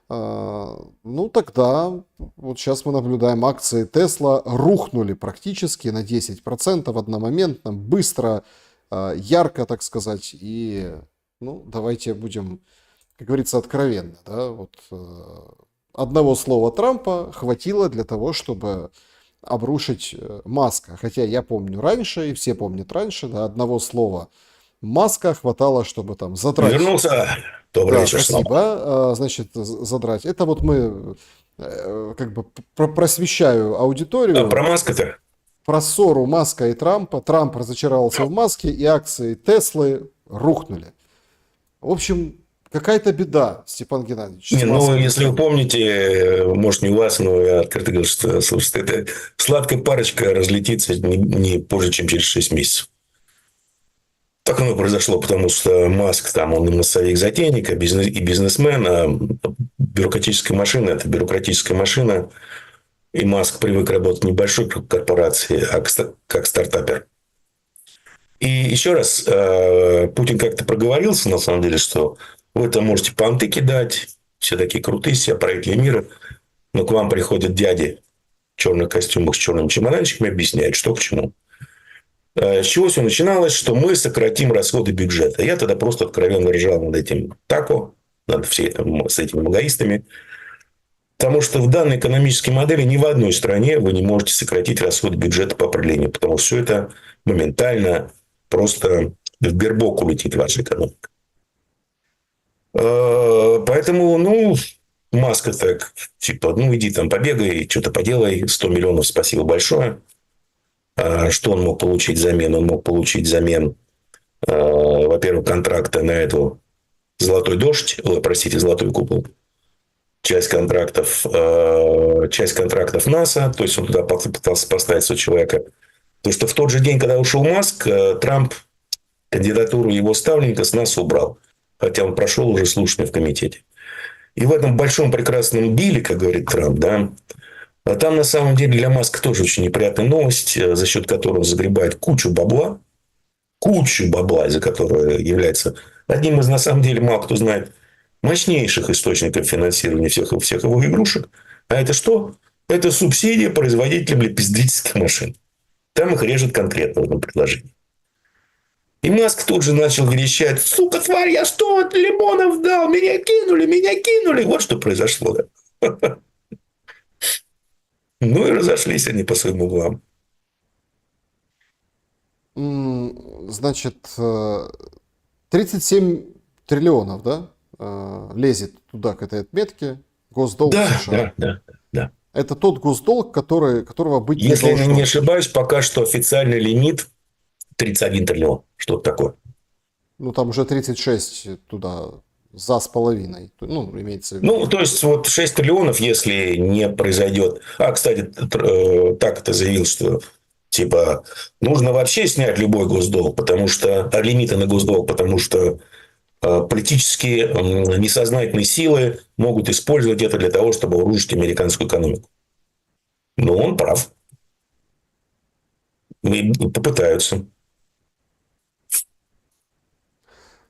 ну тогда, вот сейчас мы наблюдаем, акции Тесла рухнули практически на 10% одномоментно, быстро, ярко, так сказать, и, ну, давайте будем, как говорится, откровенно, да, вот одного слова Трампа хватило для того, чтобы обрушить Маска. Хотя я помню раньше, и все помнят раньше, да, одного слова Маска хватало, чтобы там задрать. Вернулся. Добрый Да, вечер. спасибо. Значит, задрать. Это вот мы как бы просвещаю аудиторию. Про Маска-то? Про ссору Маска и Трампа. Трамп разочаровался в Маске, и акции Теслы рухнули. В общем, какая-то беда, Степан Геннадьевич. Не, ну, если вы помните, может, не у вас, но я открыто говорю, что, слушайте, эта сладкая парочка разлетится не позже, чем через 6 месяцев. Так оно произошло, потому что Маск, там, он и массовик затейник, и бизнесмен, а бюрократическая машина – это бюрократическая машина, и Маск привык работать в небольшой корпорации, а как стартапер. И еще раз, Путин как-то проговорился, на самом деле, что вы там можете понты кидать, все такие крутые, все правители мира, но к вам приходят дяди в черных костюмах с черными чемоданчиками, объясняют, что к чему. С чего все начиналось, что мы сократим расходы бюджета. Я тогда просто откровенно ржал над этим тако, над с этими магаистами. Потому что в данной экономической модели ни в одной стране вы не можете сократить расходы бюджета по определению. Потому что все это моментально просто в бербок улетит ваша экономика. Поэтому, ну, Маска так, типа, ну, иди там побегай, что-то поделай, 100 миллионов, спасибо большое. Что он мог получить взамен? Он мог получить взамен, во-первых, контракта на эту золотой дождь, простите, золотой купол. часть контрактов НАСА, то есть он туда пытался поставить своего человека. То, что в тот же день, когда ушел Маск, Трамп кандидатуру его ставленника с НАСА убрал. Хотя он прошел уже слушание в комитете. И в этом большом прекрасном биле, как говорит Трамп, да, а там на самом деле для Маска тоже очень неприятная новость, за счет которой он загребает кучу бабла, из-за которой является одним из, на самом деле, мало кто знает, мощнейших источников финансирования всех его игрушек. А это что? Это субсидия производителям лепестительских машин. Там их режет конкретно в этом предложении. И Маск тут же начал верещать: сука, тварь, я 100 лимонов дал, меня кинули. Вот что произошло. Да? Ну и разошлись они по своим углам. Значит, 37 триллионов, да, лезет туда, к этой отметке, госдолг США. Да. Это тот госдолг, которого быть не Если должно. я не ошибаюсь, пока что официальный лимит 31 триллион. Что-то такое. Ну, там уже 36 туда за с половиной. Ну, имеется в виду. Ну, то есть, вот 6 триллионов, если не произойдет. Кстати, так это заявил, что типа нужно вообще снять любой госдолг, потому что лимиты на госдолг, потому что политические несознательные силы могут использовать это для того, чтобы урушить американскую экономику. Но он прав. И попытаются.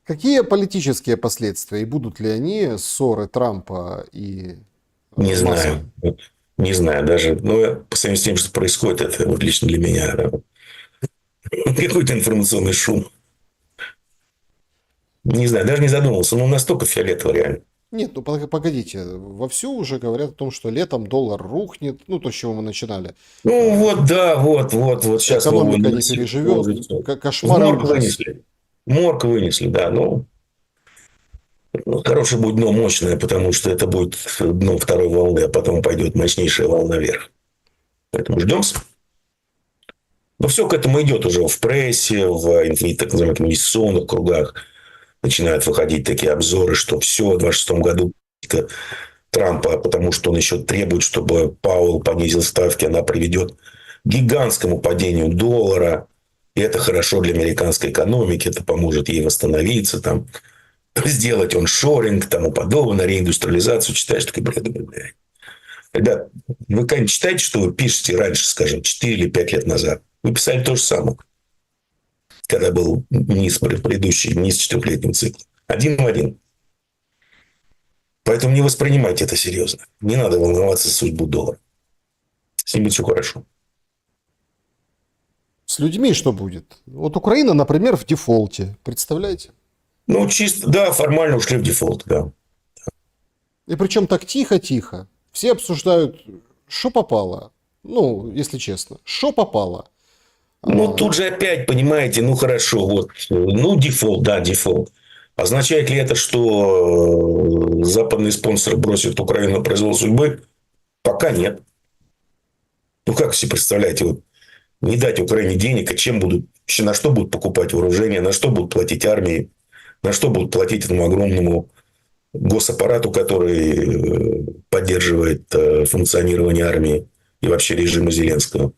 Какие политические последствия и будут ли они ссоры Трампа и Не Маска? знаю. Не знаю даже. Но по сравнению с тем, что происходит, это вот лично для меня какой-то информационный шум. Не знаю, даже не задумывался. Ну, настолько фиолетово реально. Нет, ну погодите, вовсю уже говорят о том, что летом доллар рухнет, ну то, с чего мы начинали. Ну, вот, да, вот сейчас Экономика не переживет, кошмар и Морг ужас. вынесли. Морг вынесли, да. Ну, хорошее будет дно мощное, потому что это будет дно второй волны, а потом пойдет мощнейшая волна вверх. Поэтому ждем. Но все к этому идет уже в прессе, в так называемых инвестиционных кругах. Начинают выходить такие обзоры, что все в 2026 году Трампа, потому что он еще требует, чтобы Пауэлл понизил ставки, она приведет к гигантскому падению доллара. И это хорошо для американской экономики, это поможет ей восстановиться, там, сделать оншоринг, тому подобное, реиндустриализацию. Читаешь, такой бред, блядь. Ребят, вы когда-нибудь читаете, что вы пишете раньше, скажем, 4 или 5 лет назад? Вы писали то же самое, когда был предыдущий низ 4-летнего цикла. Один в один. Поэтому не воспринимайте это серьезно. Не надо волноваться за судьбу доллара. С ним будет все хорошо. С людьми что будет? Вот Украина, например, в дефолте. Представляете? Ну, чисто, да, формально ушли в дефолт, да. И причем так тихо-тихо. Все обсуждают, что попало. Ну, если честно, что попало. Ну, тут же опять, понимаете, ну, хорошо, вот, ну, дефолт, да, дефолт. Означает ли это, что западные спонсоры бросят Украину на произвол судьбы? Пока нет. Ну, как себе представляете, вот, не дать Украине денег, а чем будут, на что будут покупать вооружение, на что будут платить армии, на что будут платить этому огромному госаппарату, который поддерживает функционирование армии и вообще режима Зеленского.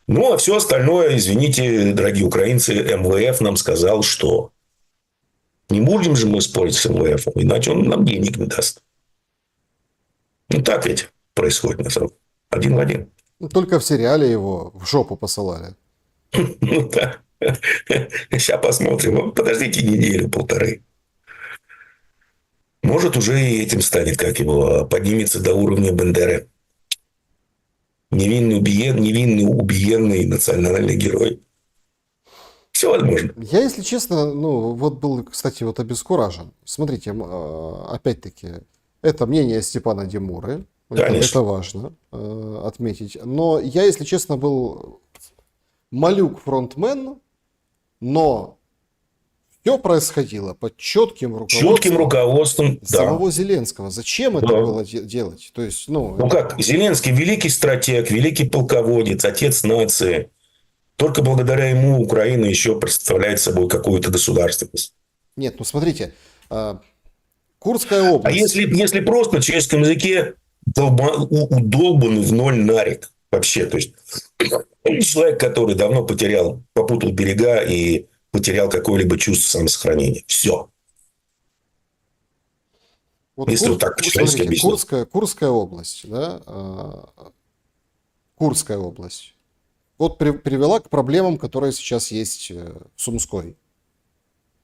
Ну, а все остальное, извините, дорогие украинцы, МВФ нам сказал, что не будем же мы спорить с МВФ, иначе он нам денег не даст. Ну, так ведь происходит на самом деле. Один в один. Только в сериале его в жопу посылали. Ну, да. Сейчас посмотрим. Подождите неделю-полторы. Может, уже и этим станет, как его, поднимется до уровня Бендеры. Невинный убиенный национальный герой. Все возможно. Я, если честно, ну, вот был, кстати, вот обескуражен. Смотрите, опять-таки, это мнение Степана Демуры. Это важно отметить. Но я, если честно, был малюк-фронтмен, но все происходило под четким руководством самого Зеленского. Зачем это было делать? То есть, ну как, Зеленский великий стратег, великий полководец, отец нации. Только благодаря ему Украина еще представляет собой какую-то государственность. Нет, ну смотрите, Курская А область. если просто на человеческом языке удолбанный в ноль нарик вообще. То есть человек, который давно попутал берега и потерял какое-либо чувство самосохранения. Все. Вот Если вот так по-человечески смотрите, объяснить. Курская область, да, Курская область. Вот привела к проблемам, которые сейчас есть в Сумской.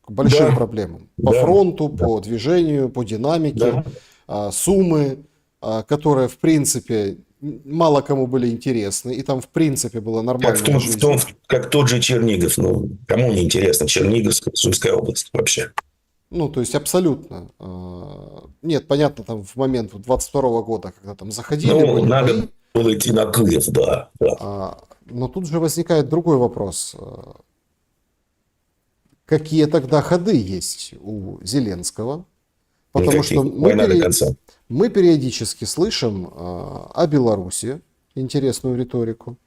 К большим Да, проблемам. По да, фронту, да, по движению, по динамике. да. Суммы, которые, в принципе, мало кому были интересны. И там, в принципе, была нормальная жизнь. Как тот же Чернигов. Ну, кому не интересно? Черниговская, Сумская область вообще. Ну, то есть абсолютно. Нет, понятно, там в момент 22 года, когда там заходили, Ну, были бои. надо было идти на Киев, да. Да. Но тут же возникает другой вопрос. Какие тогда ходы есть у Зеленского? Потому Никаких. что Война до конца. мы периодически слышим о Беларуси интересную риторику.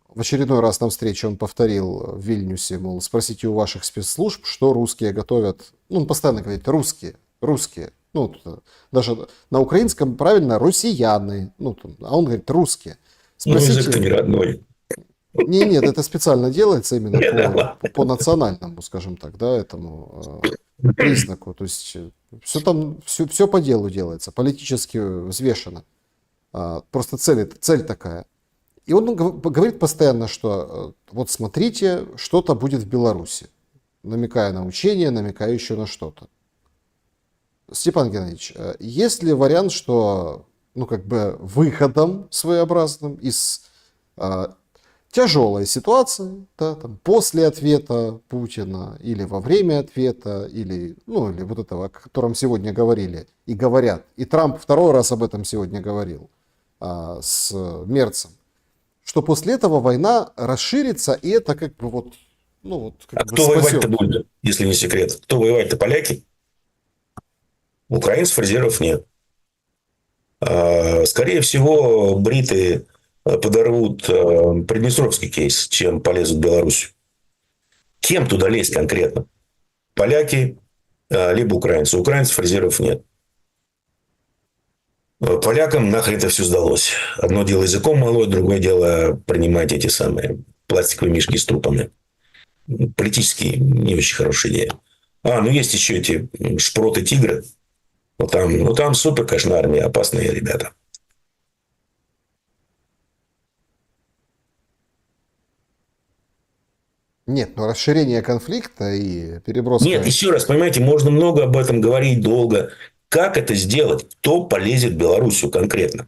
В очередной раз на встрече он повторил в Вильнюсе, мол, спросите у ваших спецслужб, что русские готовят. Ну, он постоянно говорит русские, русские. Ну, даже на украинском правильно россияне. Ну, а он говорит русские. Ну, язык-то Спросите. не родной. Нет, это специально делается именно Нет, да. по национальному, скажем так, да, этому признаку. То есть все там, все по делу делается, политически взвешено. Просто цель такая. И он говорит постоянно, что вот смотрите, что-то будет в Беларуси, намекая на учение, намекая еще на что-то. Степан Геннадьевич, есть ли вариант, что, ну, как бы выходом своеобразным из тяжелой ситуации, да, там, после ответа Путина, или во время ответа, или, ну, или вот этого, о котором сегодня говорили и говорят, и Трамп второй раз об этом сегодня говорил с Мерцем, что после этого война расширится, и это как бы вот, ну, вот, как А бы кто спасет. воевать-то будет, если не секрет? Кто воевать-то? Поляки? Украинцев резервов нет. Скорее всего, бриты подорвут Приднестровский кейс, чем полезут в Беларусь. Кем туда лезть конкретно? Поляки, либо украинцы. У украинцев резервов нет. Полякам нахрен это все сдалось. Одно дело языком молоть, другое дело принимать эти самые пластиковые мешки с трупами. Политически не очень хорошая идея. Ну есть еще эти шпроты-тигры. Ну там супер, конечно, армия, опасные ребята. Нет, но расширение конфликта и переброска... Нет, еще раз, понимаете, можно много об этом говорить долго. Как это сделать? Кто полезет в Белоруссию конкретно?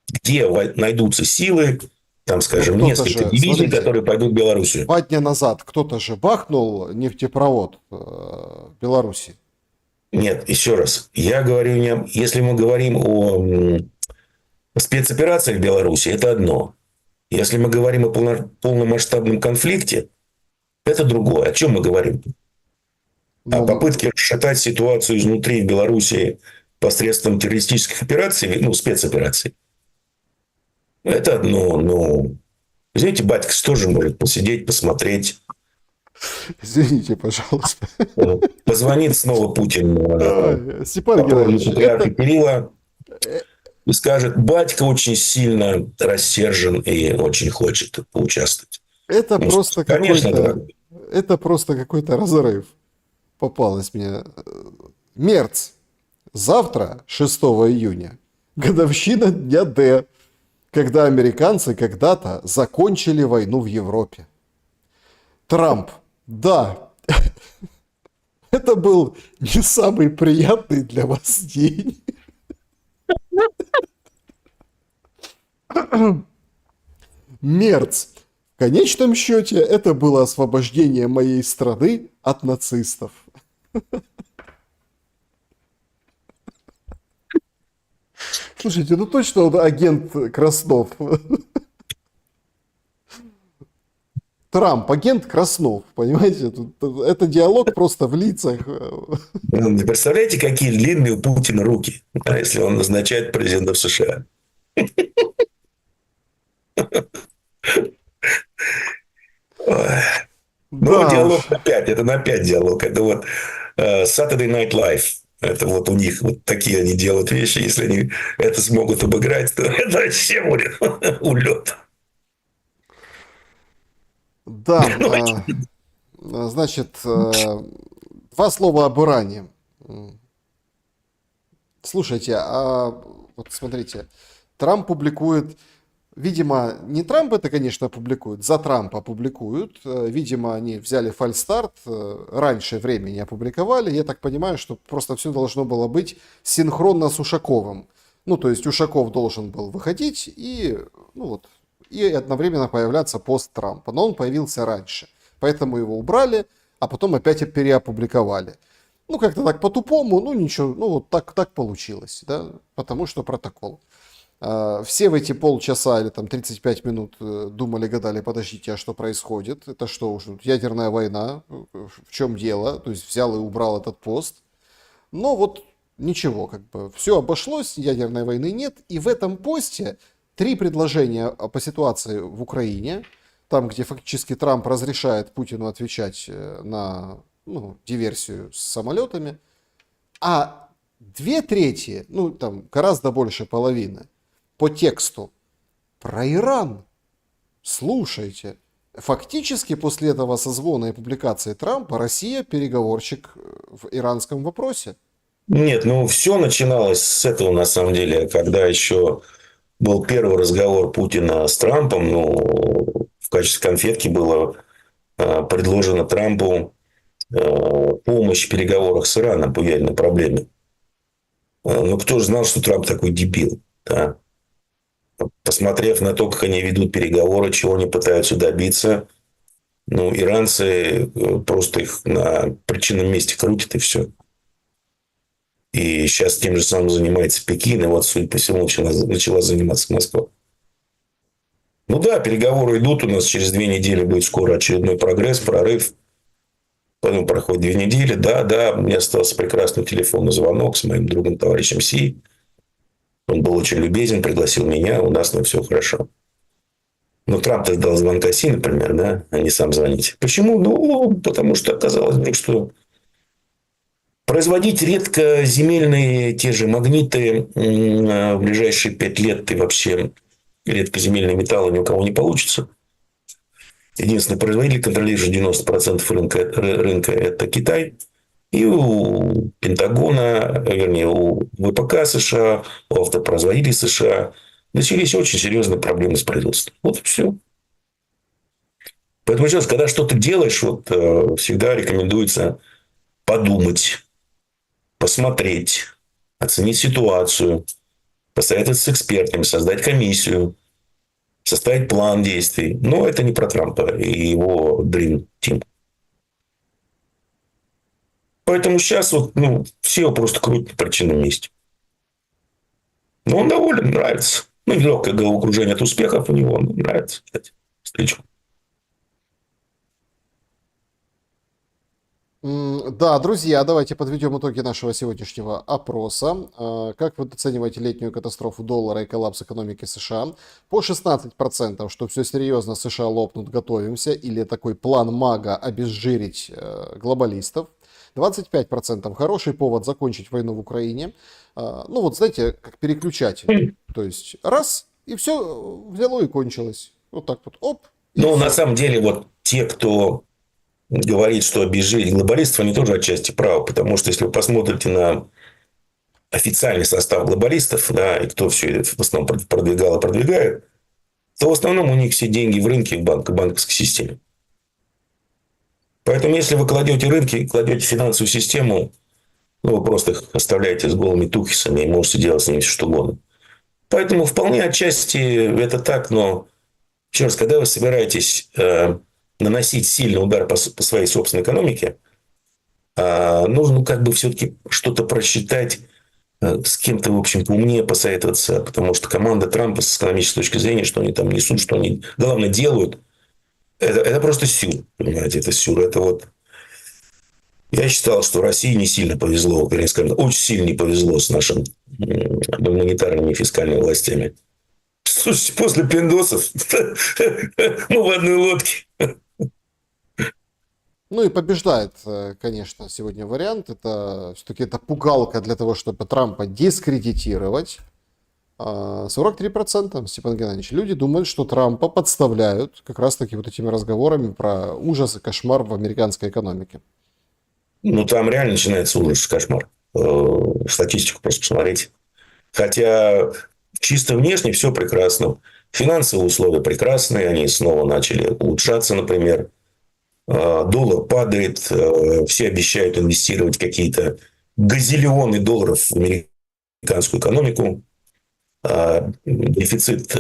Где найдутся силы, там, скажем, несколько дивизий, смотрите, которые пойдут в Белоруссию? 2 дня назад кто-то же бахнул нефтепровод в Беларуси. Нет, еще раз. Я говорю, если мы говорим о спецоперациях в Беларуси, это одно. Если мы говорим о полномасштабном конфликте, это другое. О чем мы говорим? О попытке расшатать ситуацию изнутри в Беларуси посредством террористических операций, спецопераций. Это одно. Извините, батька тоже может посидеть, посмотреть. Извините, пожалуйста. Позвонит снова Путин Степан Геннадьевич, патриарха Кирилла и скажет: батька очень сильно рассержен и очень хочет поучаствовать. Это просто конечно, какой-то... Это просто какой-то разрыв. Попалось мне. Мерц. Завтра, 6 июня, годовщина дня Д, когда американцы когда-то закончили войну в Европе. Трамп. Да, это был не самый приятный для вас день. Мерц. В конечном счете, это было освобождение моей страны от нацистов. Слушайте, ну точно он агент Краснов. Трамп, агент Краснов, понимаете? Это диалог просто в лицах. Вы представляете, какие длинные у Путина руки, если он назначает президентов США? Ну, Да диалог уж. на 5. Это на 5 диалог. Это вот Saturday Night Live. Это вот у них вот такие они делают вещи. Если они это смогут обыграть, то это вообще будет улет. Да, Ну, значит, два слова об Иране. Слушайте, а вот смотрите, Трамп публикует, видимо, не Трамп это, конечно, публикует, за Трампа публикуют. Видимо, они взяли фальстарт, раньше времени опубликовали. Я так понимаю, что просто все должно было быть синхронно с Ушаковым. Ну, то есть Ушаков должен был выходить и, ну вот, и одновременно появляться пост Трампа. Но он появился раньше, поэтому его убрали, а потом опять переопубликовали. Ну, как-то так по-тупому, ну ничего, ну вот так получилось, да, потому что протокол. Все в эти полчаса или там 35 минут думали, гадали, подождите, а что происходит? Это что уже, ядерная война? В чем дело? То есть взял и убрал этот пост. Но вот ничего, как бы все обошлось, ядерной войны нет. И в этом посте три предложения по ситуации в Украине, там, где фактически Трамп разрешает Путину отвечать на диверсию с самолетами, а две трети, ну там гораздо больше половины, по тексту про Иран. Слушайте, фактически после этого созвона и публикации Трампа Россия переговорщик в иранском вопросе. нет, ну все начиналось с этого на самом деле, когда еще был первый разговор Путина с Трампом, ну, в качестве конфетки было предложено Трампу помощь в переговорах с Ираном по ядерной проблеме. Ну, кто же знал, что Трамп такой дебил, да? Посмотрев на то, как они ведут переговоры, чего они пытаются добиться, ну, иранцы просто их на причинном месте крутят, и все. И сейчас тем же самым занимается Пекин, и вот, судя по всему, начала заниматься Москва. Ну да, переговоры идут, у нас через 2 недели будет скоро очередной прогресс, прорыв. Потом проходит 2 недели, да, у меня остался прекрасный телефонный звонок с моим другом, товарищем Си. Он был очень любезен, пригласил меня, у нас на все хорошо. Но Трамп ждал звонка Си, например, да, а не сам звонить. Почему? Ну, потому что оказалось вдруг, что производить редкоземельные те же магниты в ближайшие 5 лет и вообще редкоземельные металлы ни у кого не получится. Единственный производитель, контролирующий 90% рынка, это Китай. И у Пентагона, вернее, у ВПК США, у автопроизводителей США начались очень серьезные проблемы с производством. Вот и все. Поэтому сейчас, когда что-то делаешь, вот, всегда рекомендуется подумать, посмотреть, оценить ситуацию, посоветоваться с экспертами, создать комиссию, составить план действий. Но это не про Трампа и его Dream Team. Поэтому сейчас вот, ну, все его просто крутят на причинном месте. Но он доволен, нравится. Ну, легкое головокружение от успехов у него, нравится, кстати, встречу. Да, друзья, давайте подведем итоги нашего сегодняшнего опроса. Как вы оцениваете летнюю катастрофу доллара и коллапс экономики США? По 16%, что все серьезно, США лопнут, готовимся. Или такой план МАГА обезжирить глобалистов. 25% хороший повод закончить войну в Украине. Ну вот, знаете, как переключатель. То есть раз, и все взяло и кончилось. Вот так вот, оп. Но на самом деле вот те, кто говорит, что обезжирить глобалистов, они тоже отчасти правы. Потому что если вы посмотрите на официальный состав глобалистов, да, и кто все это в основном продвигал и продвигает, то в основном у них все деньги в рынке, в банковской системе. Поэтому, если вы кладете рынки, кладете финансовую систему, ну, вы просто их оставляете с голыми тухисами и можете делать с ними все, что угодно. Поэтому вполне отчасти это так, но еще раз, когда вы собираетесь наносить сильный удар по своей собственной экономике, нужно как бы все-таки что-то просчитать, с кем-то, в общем, умнее посоветоваться, потому что команда Трампа с экономической точки зрения, что они там несут, что они, главное, делают, это просто сюр, понимаете, это сюр. Это вот... Я считал, что России не сильно повезло, вернее, скажем, очень сильно не повезло с нашими гуманитарными и фискальными властями. Слушайте, после пиндосов мы в одной лодке. Ну и побеждает, конечно, сегодня вариант. Это все-таки это пугалка для того, чтобы Трампа дискредитировать. 43%, Степан Геннадьевич, люди думают, что Трампа подставляют как раз-таки вот этими разговорами про ужас и кошмар в американской экономике. Ну, там реально начинается ужас, кошмар. Статистику просто посмотрите. Хотя чисто внешне все прекрасно. Финансовые условия прекрасные, они снова начали улучшаться, например. Доллар падает, все обещают инвестировать какие-то газиллионы долларов в американскую экономику. Дефицит,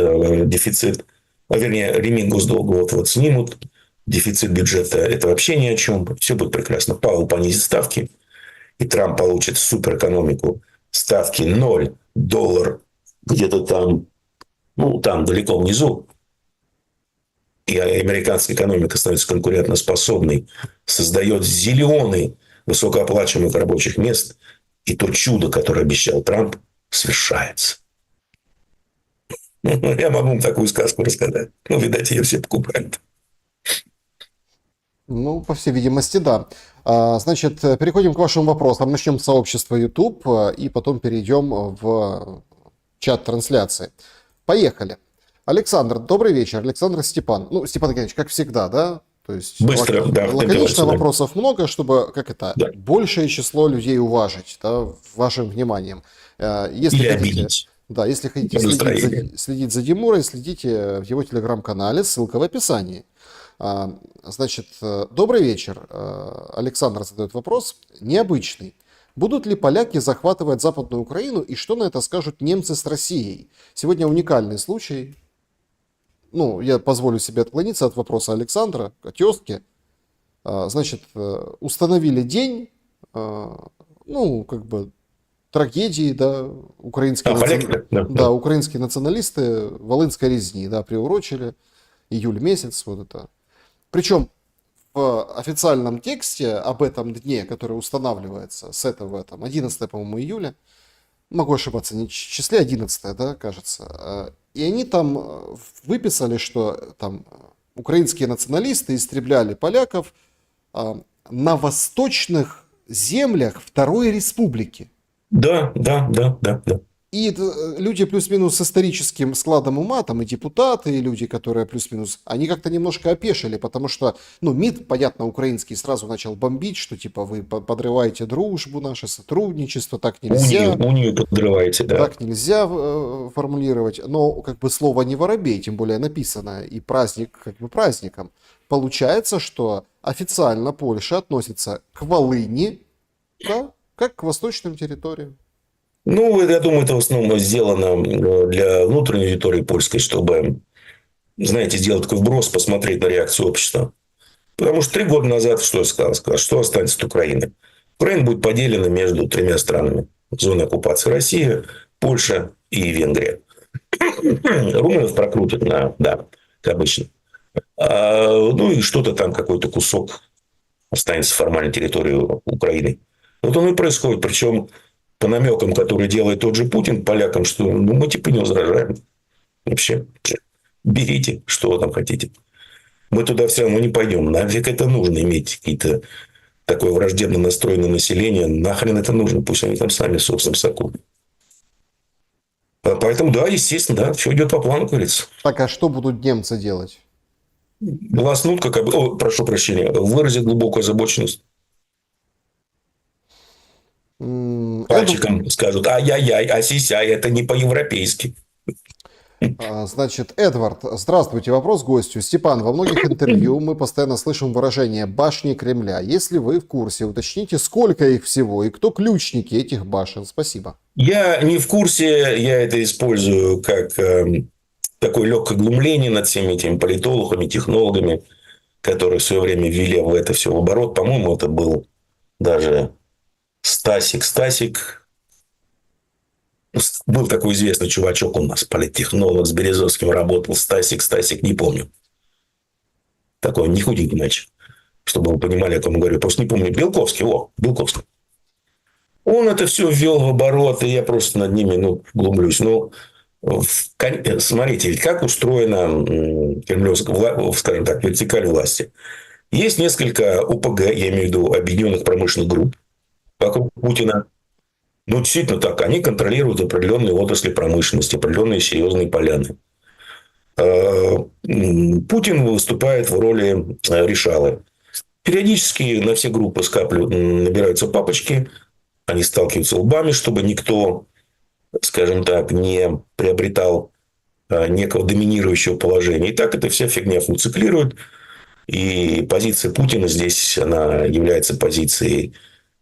вернее, лимит госдолга вот снимут. Дефицит бюджета – это вообще ни о чем. Все будет прекрасно. Пауэлл понизит ставки, и Трамп получит суперэкономику. Ставки 0, доллар где-то там, ну, там далеко внизу. И американская экономика становится конкурентоспособной, создает зиллионы высокооплачиваемых рабочих мест, и то чудо, которое обещал Трамп, свершается. Я могу вам такую сказку рассказать. Ну, видать, ее все покупают. Ну, по всей видимости, да. Значит, переходим к вашим вопросам. Начнем с сообщества YouTube и потом перейдем в чат трансляции. Поехали. Александр, добрый вечер. Александр Степан. Ну, Степан Геннадьевич, как всегда, да? То есть Быстро, да. лаконично, вопросов много, чтобы, как это, да. большее число людей уважить, да, вашим вниманием. Если Или хотите, обидеть. да, если хотите следить за Димурой, следите в его телеграм-канале, ссылка в описании. Значит, добрый вечер. Александр задает вопрос. Необычный. Будут ли поляки захватывать Западную Украину и что на это скажут немцы с Россией? Сегодня уникальный случай. Ну, я позволю себе отклониться от вопроса Александра, о тезке. Значит, установили день, ну, как бы, трагедии, да, украинские националисты Волынской резни, да, приурочили, июль месяц, вот это. Причем в официальном тексте об этом дне, который устанавливается с этого, там, 11, по-моему, июля, могу ошибаться, не в числе 11, да, кажется, и они там выписали, что там украинские националисты истребляли поляков на восточных землях Второй Республики. Да. И люди плюс-минус с историческим складом ума, там и депутаты, и люди, которые плюс-минус, они как-то немножко опешили, потому что, ну, МИД, понятно, украинский сразу начал бомбить, что типа вы подрываете дружбу, наше сотрудничество, так нельзя. Унию подрываете, да. Так нельзя формулировать, но как бы слово не воробей, тем более написано, и праздник как бы праздником. Получается, что официально Польша относится к Волыни, да, как к восточным территориям. Ну, я думаю, это в основном сделано для внутренней аудитории польской, чтобы, знаете, сделать такой вброс, посмотреть на реакцию общества. Потому что 3 года назад что я сказал? Сказал, что останется от Украины? Украина будет поделена между 3 странами. Зоной оккупации: Россия, Польша и Венгрия. Румынов прокрутят да, как обычно. Ну, и что-то там, какой-то кусок останется формальной территорией Украины. Вот оно и происходит. Причем по намекам, которые делает тот же Путин полякам, что ну, мы типа не возражаем. Вообще, берите, что вы там хотите. Мы туда все равно не пойдем. Нафиг это нужно, иметь какие-то такое враждебно настроенное население. Нахрен это нужно? Пусть они там сами в собственном соку. Поэтому, да, естественно, да, все идет по плану, как говорится. Так, а что будут немцы делать? Гласнут, прошу прощения, выразят глубокую озабоченность. Пальчиком скажут: ай-яй-яй, ай-сисяй, это не по-европейски. Значит, Эдвард, здравствуйте. Вопрос гостю. Степан, во многих интервью мы постоянно слышим выражение «башни Кремля». Если вы в курсе, уточните, сколько их всего и кто ключники этих башен. Спасибо. Я не в курсе, я это использую как такое легкое глумление над всеми этими политологами, технологами, которые в свое время ввели в это все в оборот. По-моему, это был даже Стасик. Был такой известный чувачок у нас, политтехнолог, с Березовским работал. Стасик, не помню. Такой не худенький мальчик, чтобы вы понимали, о ком я говорю. Просто не помню. Белковский. Он это все ввел в оборот, и я просто над ними глумлюсь. Смотрите, как устроена кремлевская, скажем так, вертикаль власти. Есть несколько ОПГ, я имею в виду объединенных промышленных групп вокруг Путина. Ну, действительно так. Они контролируют определенные отрасли промышленности, определенные серьезные поляны. Путин выступает в роли решалы. Периодически на все группы набираются папочки, они сталкиваются лбами, чтобы никто, скажем так, не приобретал некого доминирующего положения. И так эта вся фигня функционирует. И позиция Путина здесь, она является позицией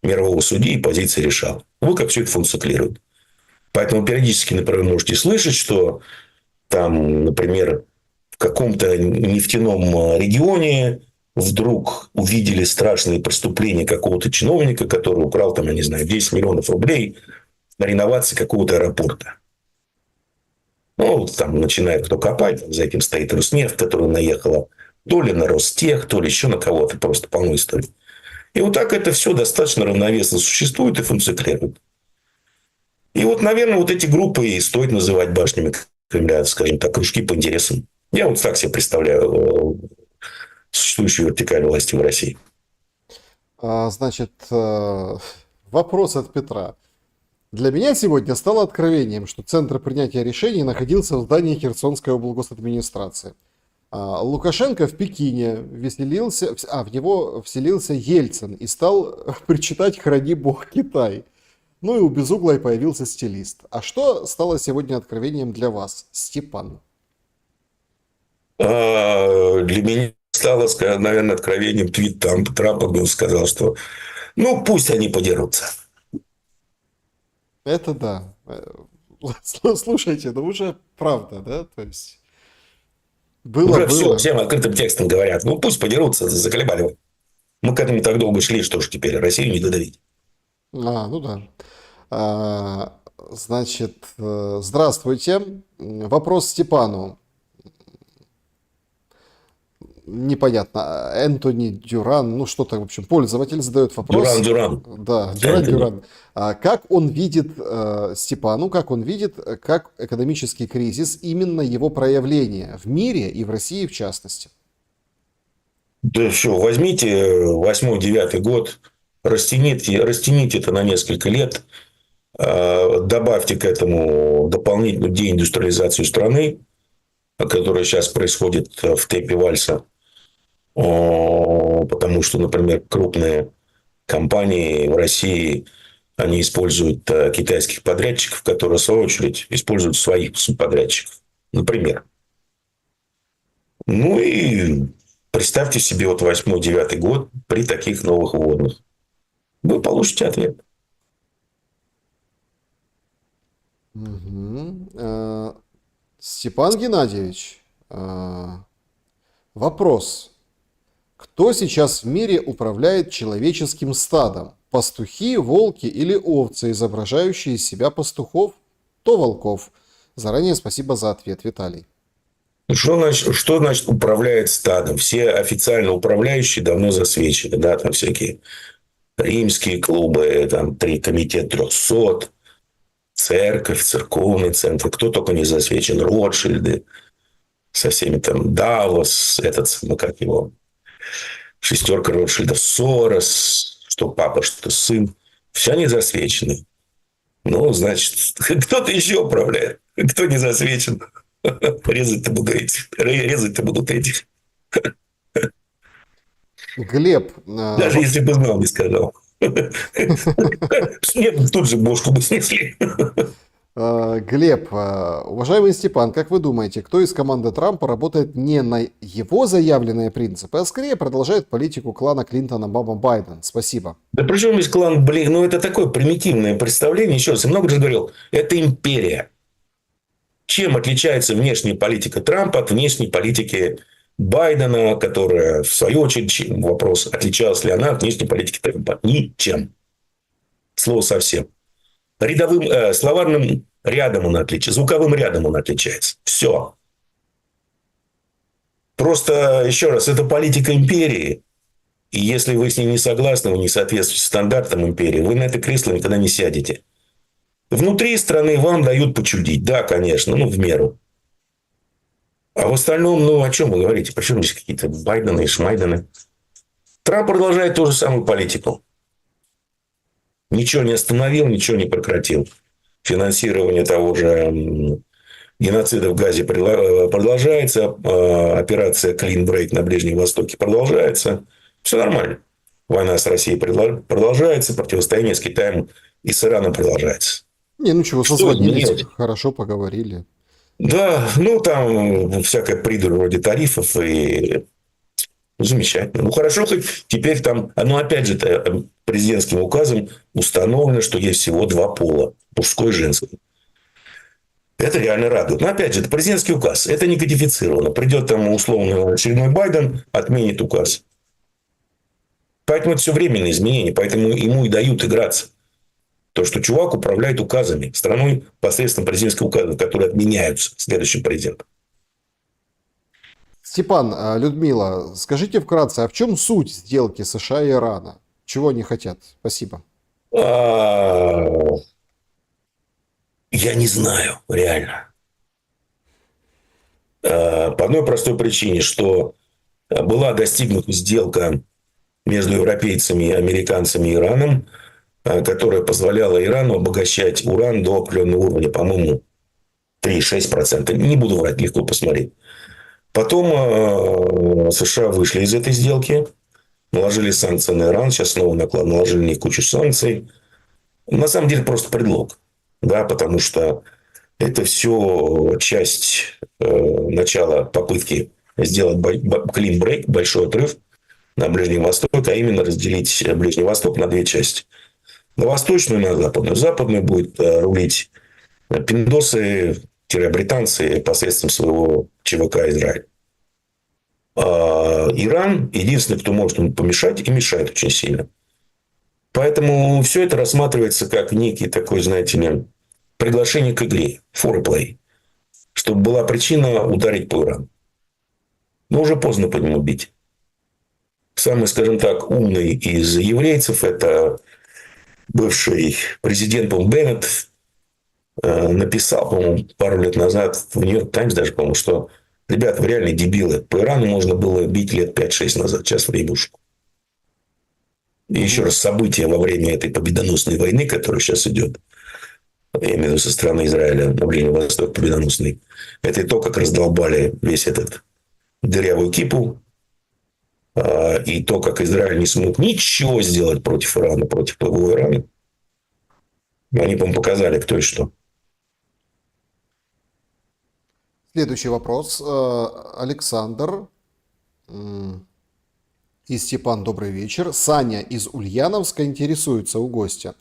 мирового судьи и позицией решала. Вот как все это функционирует. Поэтому периодически, например, можете слышать, что там, например, в каком-то нефтяном регионе вдруг увидели страшные преступления какого-то чиновника, который украл, там, я не знаю, 10 миллионов рублей на реновации какого-то аэропорта. Ну, там начинает кто копать, за этим стоит Роснефть, которая наехала то ли на Ростех, то ли еще на кого-то, просто полно историй. И вот так это все достаточно равновесно существует и функционирует. И вот, наверное, вот эти группы и стоит называть башнями Кремля, скажем так, кружки по интересам. Я вот так себе представляю существующую вертикаль власти в России. Значит, вопрос от Петра. Для меня сегодня стало откровением, что центр принятия решений находился в здании Херсонской облгосадминистрации. Лукашенко в Пекине веселился, в него вселился Ельцин и стал причитать «Храни Бог Китай». Ну и у Безуглой появился стилист. А что стало сегодня откровением для вас, Степан? Для меня стало, наверное, откровением твит Трампа, где он сказал, что ну пусть они подерутся. Это да. Слушайте, ну уже правда, да? То есть Уже все, было. всем открытым текстом говорят. Ну пусть подерутся, заколебали вы. Мы к этому так долго шли, что ж теперь Россию не додавить. Ну да. Значит, здравствуйте. Вопрос Степану. Непонятно. Энтони Дюран, ну что-то, в общем, пользователь задает вопрос. Дюран. Да, Дюран. Как он видит, Степану, как он видит, как экономический кризис, именно его проявление в мире и в России в частности? Да все, возьмите 8-9 год, растяните это на несколько лет, добавьте к этому дополнительную деиндустриализацию страны, которая сейчас происходит в темпе вальса. Потому что, например, крупные компании в России, они используют китайских подрядчиков, которые, в свою очередь, используют своих субподрядчиков. Например. Ну и представьте себе вот 8-9 год при таких новых вводных. Вы получите ответ. Угу. Степан Геннадьевич, вопрос. Кто сейчас в мире управляет человеческим стадом? Пастухи, волки или овцы, изображающие из себя пастухов, то волков? Заранее спасибо за ответ, Виталий. Что значит управляет стадом? Все официально управляющие давно засвечены. Да, там всякие римские клубы, там комитет 300, церковь, церковный центр. Кто только не засвечен. Ротшильды со всеми там Давос, как его... Шестерка Ротшильдов, Сорос, что папа, что сын. Все они засвечены. Ну, значит, кто-то еще управляет. Кто не засвечен. Резать-то будут этих. Глеб. Даже если бы знал, не сказал. Нет, тут же бошку бы снесли. Глеб, уважаемый Степан, как вы думаете, кто из команды Трампа работает не на его заявленные принципы, а скорее продолжает политику клана Клинтона Баба Байден? Спасибо. Да при чем здесь клан, ну это такое примитивное представление. Еще раз, я много же говорил, это империя. Чем отличается внешняя политика Трампа от внешней политики Байдена, которая, в свою очередь, вопрос, отличалась ли она от внешней политики Трампа? Ничем. Слово совсем. Словарным рядом он отличается, звуковым рядом он отличается. Все. Просто, еще раз, это политика империи. И если вы с ней не согласны, вы не соответствуете стандартам империи, вы на это кресло никогда не сядете. Внутри страны вам дают почудить. Да, конечно, в меру. А в остальном, о чем вы говорите? Причем здесь какие-то Байдены и Шмайдены? Трамп продолжает ту же самую политику. Ничего не остановил, ничего не прекратил. Финансирование того же геноцида в Газе продолжается. Операция Clean Break на Ближнем Востоке продолжается. Все нормально. Война с Россией продолжается. Противостояние с Китаем и с Ираном продолжается. Не, ну чего, Что созвонились, изменилось? хорошо поговорили. Да, ну там всякая придурь вроде тарифов и замечательно. Ну хорошо, хоть теперь там, ну опять же, президентским указом установлено, что есть всего два пола, мужской и женский. Это реально радует. Но опять же, это президентский указ, это не кодифицировано. Придет там условно очередной Байден, отменит указ. Поэтому это все временные изменения, поэтому ему и дают играться. То, что чувак управляет указами страной посредством президентских указов, которые отменяются следующим президентом. Степан, Людмила, скажите вкратце, а в чем суть сделки США и Ирана? Чего они хотят? Спасибо. А, Я не знаю, реально. По одной простой причине, что была достигнута сделка между европейцами, американцами и Ираном, которая позволяла Ирану обогащать уран до определенного уровня, по-моему, 3,6%. Не буду врать, легко посмотреть. Потом США вышли из этой сделки, наложили санкции на Иран, сейчас снова наложили на них кучу санкций. На самом деле просто предлог, да, потому что это все часть начала попытки сделать clean break, большой отрыв на Ближнем Востоке, а именно разделить Ближний Восток на две части. На восточную и на западную. Западную будет рулить пиндосы-британцы посредством своего ЧВК Израиль. А Иран единственный, кто может ему помешать, и мешает очень сильно. Поэтому все это рассматривается как некий такой, знаете ли, приглашение к игре, foreplay, чтобы была причина ударить по Ирану. Но уже поздно по нему бить. Самый, скажем так, умный из еврейцев – это бывший президент Беннет, написал, по-моему, пару лет назад в Нью-Йорк Таймс даже, по-моему, что, ребята, вы реально дебилы. По Ирану можно было бить лет 5-6 назад. Сейчас в ребушку. И еще раз, события во время этой победоносной войны, которая сейчас идет, я имею в виду со стороны Израиля на Ближнем Востоке победоносный, это и то, как раздолбали весь этот дырявую кипу, и то, как Израиль не смог ничего сделать против Ирана, против ПВО Ирана. Они, по-моему, показали, кто и что. Следующий вопрос. Александр и Степан, добрый вечер. Саня из Ульяновска интересуется у гостя.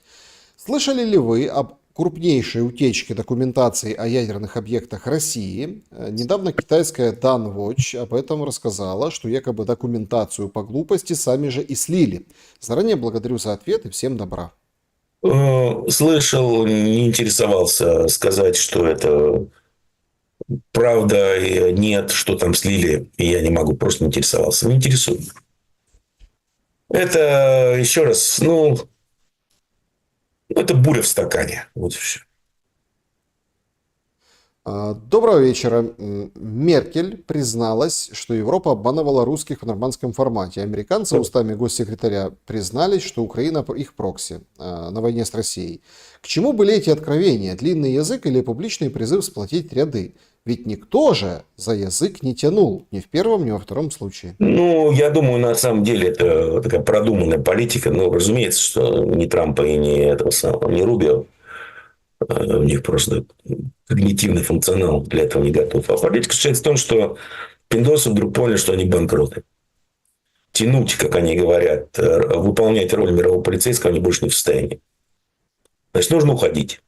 Слышали ли вы об крупнейшей утечке документации о ядерных объектах России? Недавно китайская Danwatch об этом рассказала, что якобы документацию по глупости сами же и слили. Заранее благодарю за ответ и всем добра. Слышал, не интересовался сказать, что это правда и нет, что там слили, и я не могу, просто не интересовался. Не интересует. Это, еще раз, это буря в стакане. Вот и все. Доброго вечера. Меркель призналась, что Европа обманывала русских в нормандском формате. Американцы устами госсекретаря признались, что Украина их прокси на войне с Россией. К чему были эти откровения? Длинный язык или публичный призыв сплотить ряды? Ведь никто же за язык не тянул. Ни в первом, ни во втором случае. Я думаю, на самом деле, это такая продуманная политика. Разумеется, что ни Трампа и ни этого самого, ни Рубио. У них просто когнитивный функционал для этого не готов. А политика заключается в том, что пиндосы вдруг поняли, что они банкроты. Тянуть, как они говорят, выполнять роль мирового полицейского они больше не в состоянии. Значит, нужно уходить.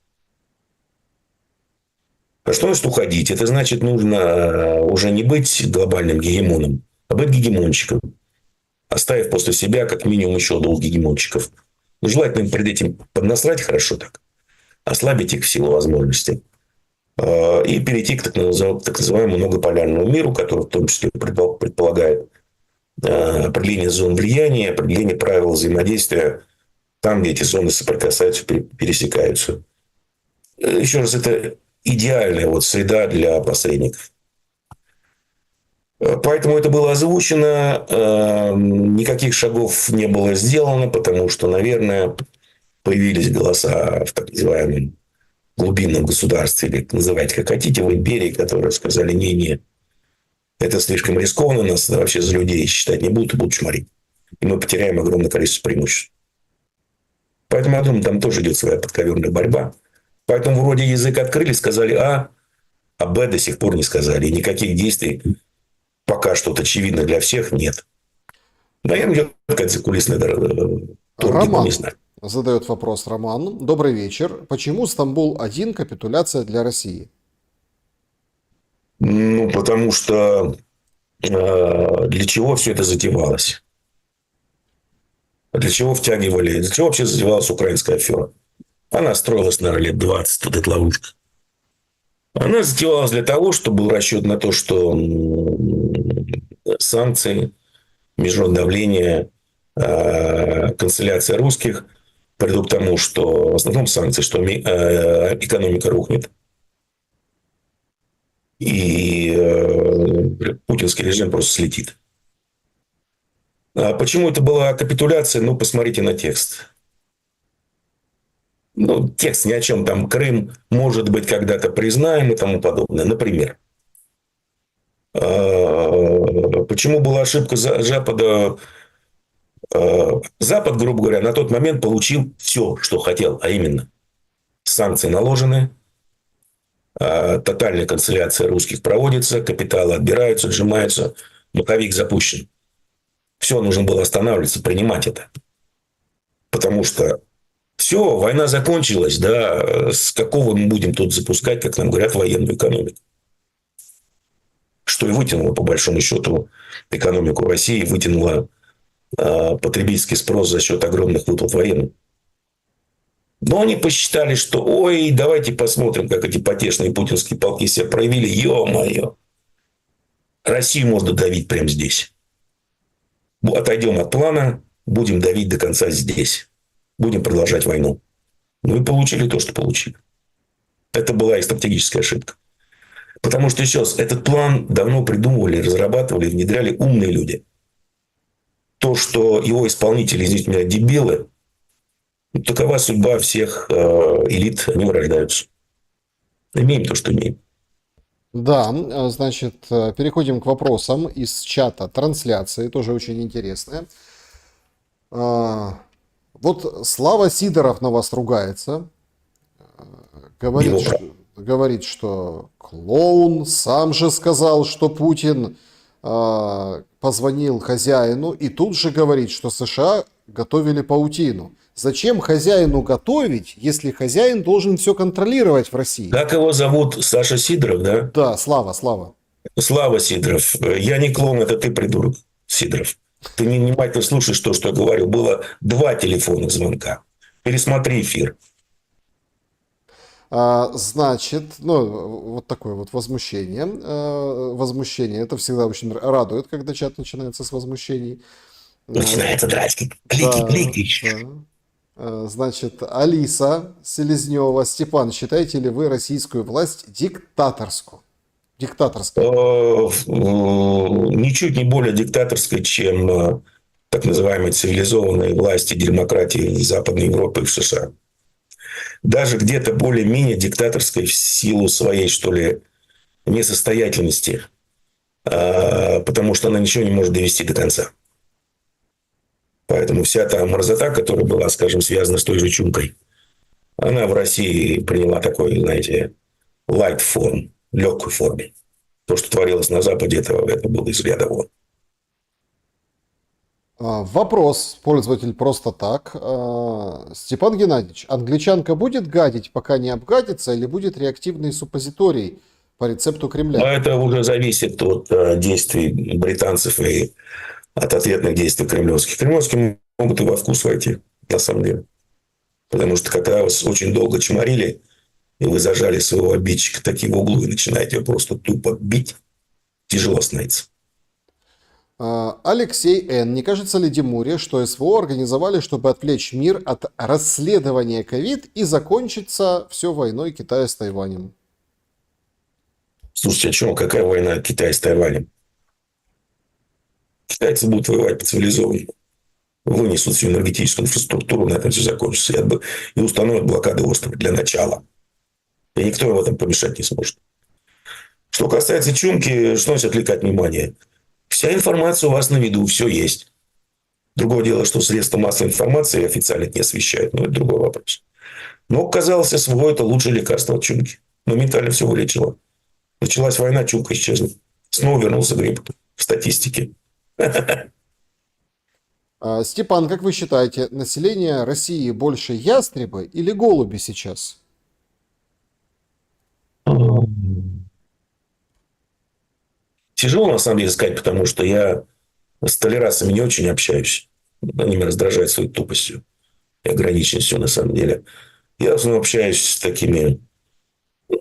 А что значит уходить? Это значит, нужно уже не быть глобальным гегемоном, а быть гегемонщиком. Оставив после себя как минимум еще двух гегемонщиков. Желательно им перед этим поднасрать хорошо так. Ослабить их в силу возможностей. И перейти к так называемому многополярному миру, который в том числе предполагает определение зон влияния, определение правил взаимодействия там, где эти зоны соприкасаются, пересекаются. Еще раз, это идеальная среда для посредников. Поэтому это было озвучено, никаких шагов не было сделано, потому что, наверное, появились голоса в так называемом глубинном государстве, или называйте как хотите, в империи, которые сказали, не-не, это слишком рискованно, нас вообще за людей считать не будут и будут чморить. И мы потеряем огромное количество преимуществ. Поэтому, я думаю, там тоже идет своя подковерная борьба. Поэтому вроде язык открыли, сказали а Б до сих пор не сказали. И никаких действий пока что очевидно для всех нет. Наверное, идет какая-то закулисная торги, но не Роман знаю. задает вопрос. Роман, добрый вечер. Почему Стамбул-1 капитуляция для России? Ну, потому что для чего все это затевалось? Для чего втягивали? Для чего вообще затевалась украинская афера? Она строилась, наверное, лет 20, вот эта ловушка. Она затевалась для того, что был расчет на то, что санкции, международное давление, канцеляция русских придут к тому, что в основном санкции, что экономика рухнет. И путинский режим просто слетит. А почему это была капитуляция? Ну, посмотрите на текст. Ну, текст ни о чем. Там Крым, может быть, когда-то признаем и тому подобное. Например. Почему была ошибка Запада? Запад, грубо говоря, на тот момент получил все, что хотел. А именно, санкции наложены, тотальная канцеляция русских проводится, капиталы отбираются, отжимаются, маховик запущен. Все, нужно было останавливаться, принимать это. Потому что все, война закончилась, да, с какого мы будем тут запускать, как нам говорят, военную экономику. Что и вытянуло, по большому счету, экономику России, вытянуло потребительский спрос за счет огромных выплат военным. Но они посчитали, что ой, давайте посмотрим, как эти потешные путинские полки себя проявили. Ё-моё. Россию можно давить прямо здесь. Отойдем от плана, будем давить до конца здесь. Будем продолжать войну. Ну и получили то, что получили. Это была их стратегическая ошибка. Потому что, еще раз, этот план давно придумывали, разрабатывали, внедряли умные люди. То, что его исполнители, извините меня, дебилы, такова судьба всех элит, они вырождаются. Имеем то, что имеем. Да, значит, переходим к вопросам из чата трансляции, тоже очень интересное. Вот Слава Сидоров на вас ругается, говорит, что клоун сам же сказал, что Путин позвонил хозяину и тут же говорит, что США готовили паутину. Зачем хозяину готовить, если хозяин должен все контролировать в России? Как его зовут? Саша Сидоров, да? Да, Слава. Слава Сидоров. Я не клоун, это ты, придурок, Сидоров. Ты внимательно слушаешь то, что я говорю. Было 2 телефонных звонка. Пересмотри эфир. Значит, вот такое вот возмущение. Возмущение. Это всегда очень радует, когда чат начинается с возмущений. Начинается драть. Клики. Значит, Алиса Селезнева. Степан, считаете ли вы российскую власть диктаторской? Ничуть не более диктаторской, чем так называемые цивилизованные власти демократии в Западной Европе и в США. Даже где-то более-менее диктаторской в силу своей, что ли, несостоятельности, потому что она ничего не может довести до конца. Поэтому вся та мразота, которая была, скажем, связана с той же Чумкой, она в России приняла такой, знаете, light форм, легкую форму. То, что творилось на Западе, это было из ряда вон. Вопрос, пользователь просто так. Степан Геннадьевич, англичанка будет гадить, пока не обгадится, или будет реактивный суппозиторий по рецепту Кремля? Но это уже зависит от действий британцев и от ответных действий кремлевских. Кремлевские могут и во вкус войти, на самом деле. Потому что когда вас очень долго чморили, и вы зажали своего обидчика таки в углу и начинаете его просто тупо бить, тяжело становится. Алексей Н. Не кажется ли Димуре, что СВО организовали, чтобы отвлечь мир от расследования ковид и закончится все войной Китая с Тайванем? Слушайте, о чем? Какая война Китая с Тайванем? Китайцы будут воевать по-цивилизованному. Вынесут всю энергетическую инфраструктуру, на этом все закончится. И установят блокады острова для начала. И никто им в этом помешать не сможет. Что касается Чумки, что значит отвлекать внимание? Вся информация у вас на виду, все есть. Другое дело, что средства массовой информации официально это не освещают, но это другой вопрос. Но казалось, СВО – это лучшее лекарство от чумки. Моментально все вылечило. Началась война, чумка исчезла. Снова вернулся грипп в статистике. Степан, как вы считаете, население России больше ястребы или голуби сейчас? Тяжело, на самом деле, сказать, потому что я с толерасами не очень общаюсь. Они меня раздражают своей тупостью и ограниченностью, на самом деле. Я в основном общаюсь с такими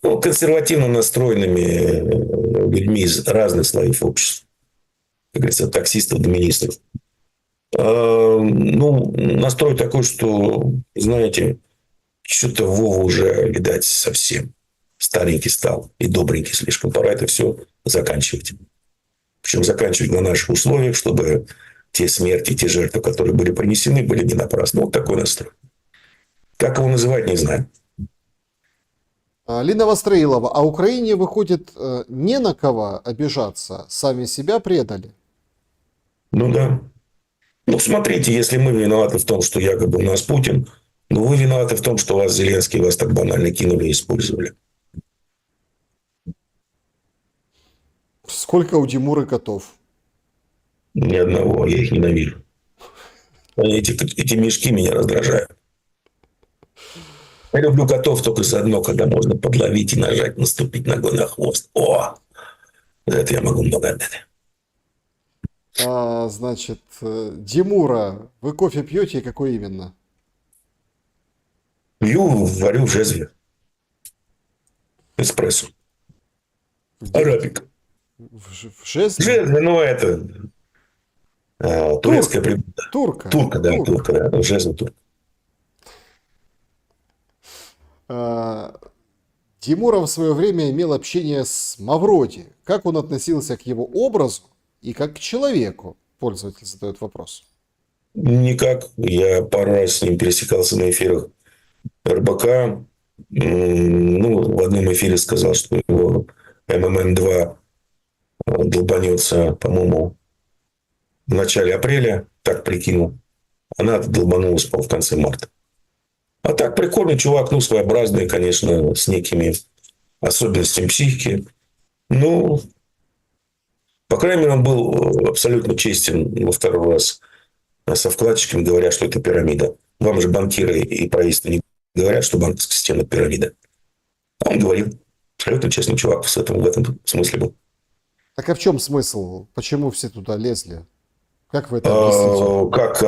консервативно настроенными людьми из разных слоев общества. Как говорится, от таксистов до министров. Настрой такой, что, знаете, что-то Вова уже, видать, совсем старенький стал и добренький слишком. Пора это все заканчивать. Причем заканчивать на наших условиях, чтобы те смерти, те жертвы, которые были принесены, были не напрасны. Вот такой настрой. Как его называть, не знаю. Лина Востроилова, а Украине, выходит, не на кого обижаться, сами себя предали? Ну да. Ну, смотрите, если мы виноваты в том, что якобы у нас Путин, вы виноваты в том, что вас Зеленский вас так банально кинули и использовали. Сколько у Тимуры котов? Ни одного, я их ненавижу. Эти мешки меня раздражают. Я люблю котов только заодно, когда можно подловить и нажать, наступить ногой на хвост. О, за это я могу много отдать. Значит, Тимура, вы кофе пьете и какой именно? Пью, варю в жезве. Эспрессо. Арабика. В жезле? Жезве, это турецкая блюдо. Турка. Турка, да. Жезве турка. Тимура в свое время имел общение с Мавроди. Как он относился к его образу и как к человеку? Пользователь задает вопрос. Никак. Я пару раз с ним пересекался на эфирах РБК. В одном эфире сказал, что его ММН-2 долбанется, по-моему, в начале апреля. Так прикинул. Она долбанулась, по-моему, в конце марта. А так прикольный чувак, своеобразный, конечно, с некими особенностями психики. По крайней мере, он был абсолютно честен во второй раз со вкладчиками, говоря, что это пирамида. Вам же банкиры и правительство не говорят, что банковская система – это пирамида. А он говорил. Абсолютно честный чувак в этом смысле был. Так а в чем смысл? Почему все туда лезли? Как вы это объясните? Как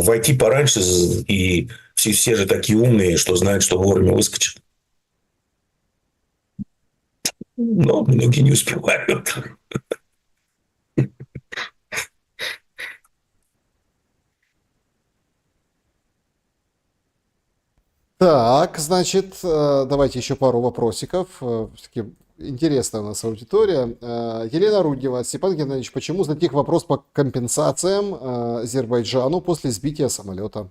войти пораньше, и все же такие умные, что знают, что вовремя выскочат. Но многие не успевают. Так, значит, давайте еще пару вопросиков. Все-таки интересная у нас аудитория. Елена Руднева, Степан Геннадьевич, почему затих вопрос по компенсациям Азербайджану после сбития самолета?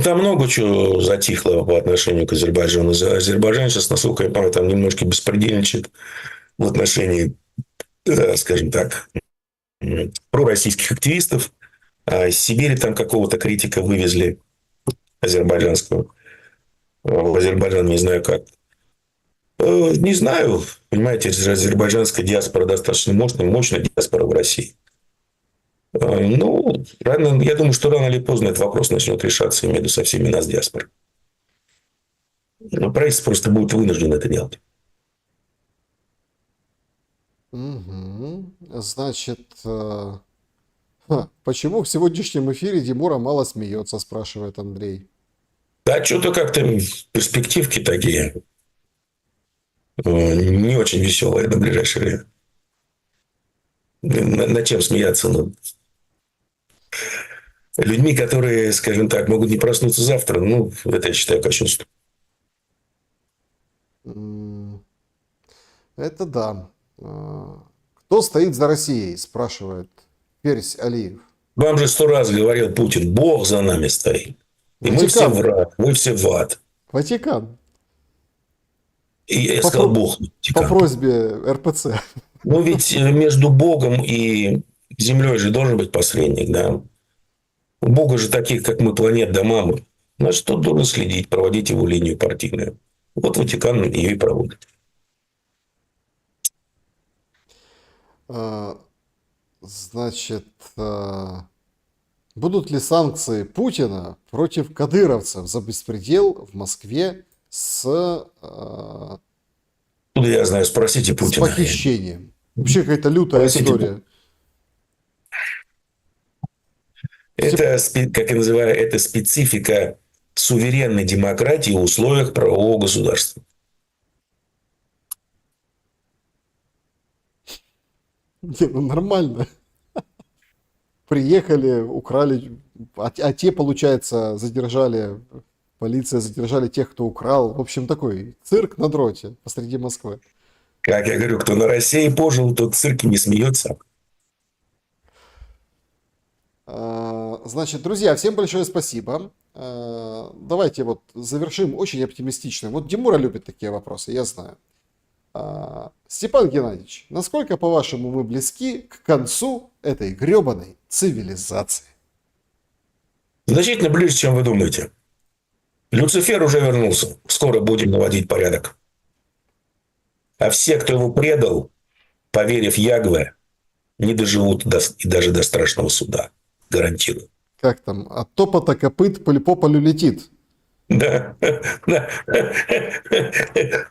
Там много чего затихло по отношению к Азербайджану. Азербайджан сейчас, насколько я понимаю, там немножко беспредельничает в отношении, скажем так, пророссийских активистов. А из Сибири там какого-то критика вывезли азербайджанского. В Азербайджан не знаю как. Не знаю. Понимаете, азербайджанская диаспора достаточно мощная диаспора в России. Я думаю, что рано или поздно этот вопрос начнет решаться между со всеми нас диаспорой. Правительство просто будет вынуждено это делать. Угу. Значит, почему в сегодняшнем эфире Тимура мало смеется, спрашивает Андрей. Да, что-то как-то перспективки такие не очень веселые на ближайшее время. Над чем смеяться? Людьми, которые, скажем так, могут не проснуться завтра, это я считаю кощунством. Это да. Кто стоит за Россией, спрашивает Персь Алиев? Вам же 100 раз говорил Путин, Бог за нами стоит. И мы все в рад, вы все в ад. Ватикан. И я По, сказал, про- Бог. по Ватикан. просьбе РПЦ. Ну, ведь между Богом и землей же должен быть посредник, да. У Бога же таких, как мы, планет до мамы. Значит, тот должен следить, проводить его линию партийную. Вот Ватикан ее и проводит. А, Значит, будут ли санкции Путина против кадыровцев за беспредел в Москве Тут я знаю, спросите с Путина. похищением? Вообще какая-то лютая Спросите история. Это, как я называю, это специфика суверенной демократии в условиях правового государства. Не, ну нормально. Приехали, украли, а те, получается, задержали, полиция задержали тех, кто украл. В общем, такой цирк на дроте посреди Москвы. Как я говорю, кто на России пожил, тот в цирке не смеется. Значит, друзья, всем большое спасибо. Давайте вот завершим очень оптимистично. Вот Димура любит такие вопросы, я знаю. Степан Геннадьевич, насколько, по-вашему, мы близки к концу этой гребаной цивилизации? Значительно ближе, чем вы думаете. Люцифер уже вернулся. Скоро будем наводить порядок. А все, кто его предал, поверив Ягве, не доживут даже до страшного суда. Гарантирую. Как там? От топота копыт по полю летит. Да.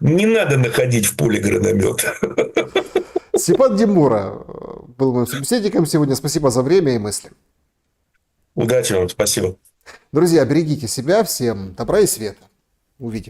Не надо находить в поле граномет. Степан Димура был моим собеседником сегодня. Спасибо за время и мысли. Удачи вам, спасибо. Друзья, берегите себя. Всем добра и света. Увидимся.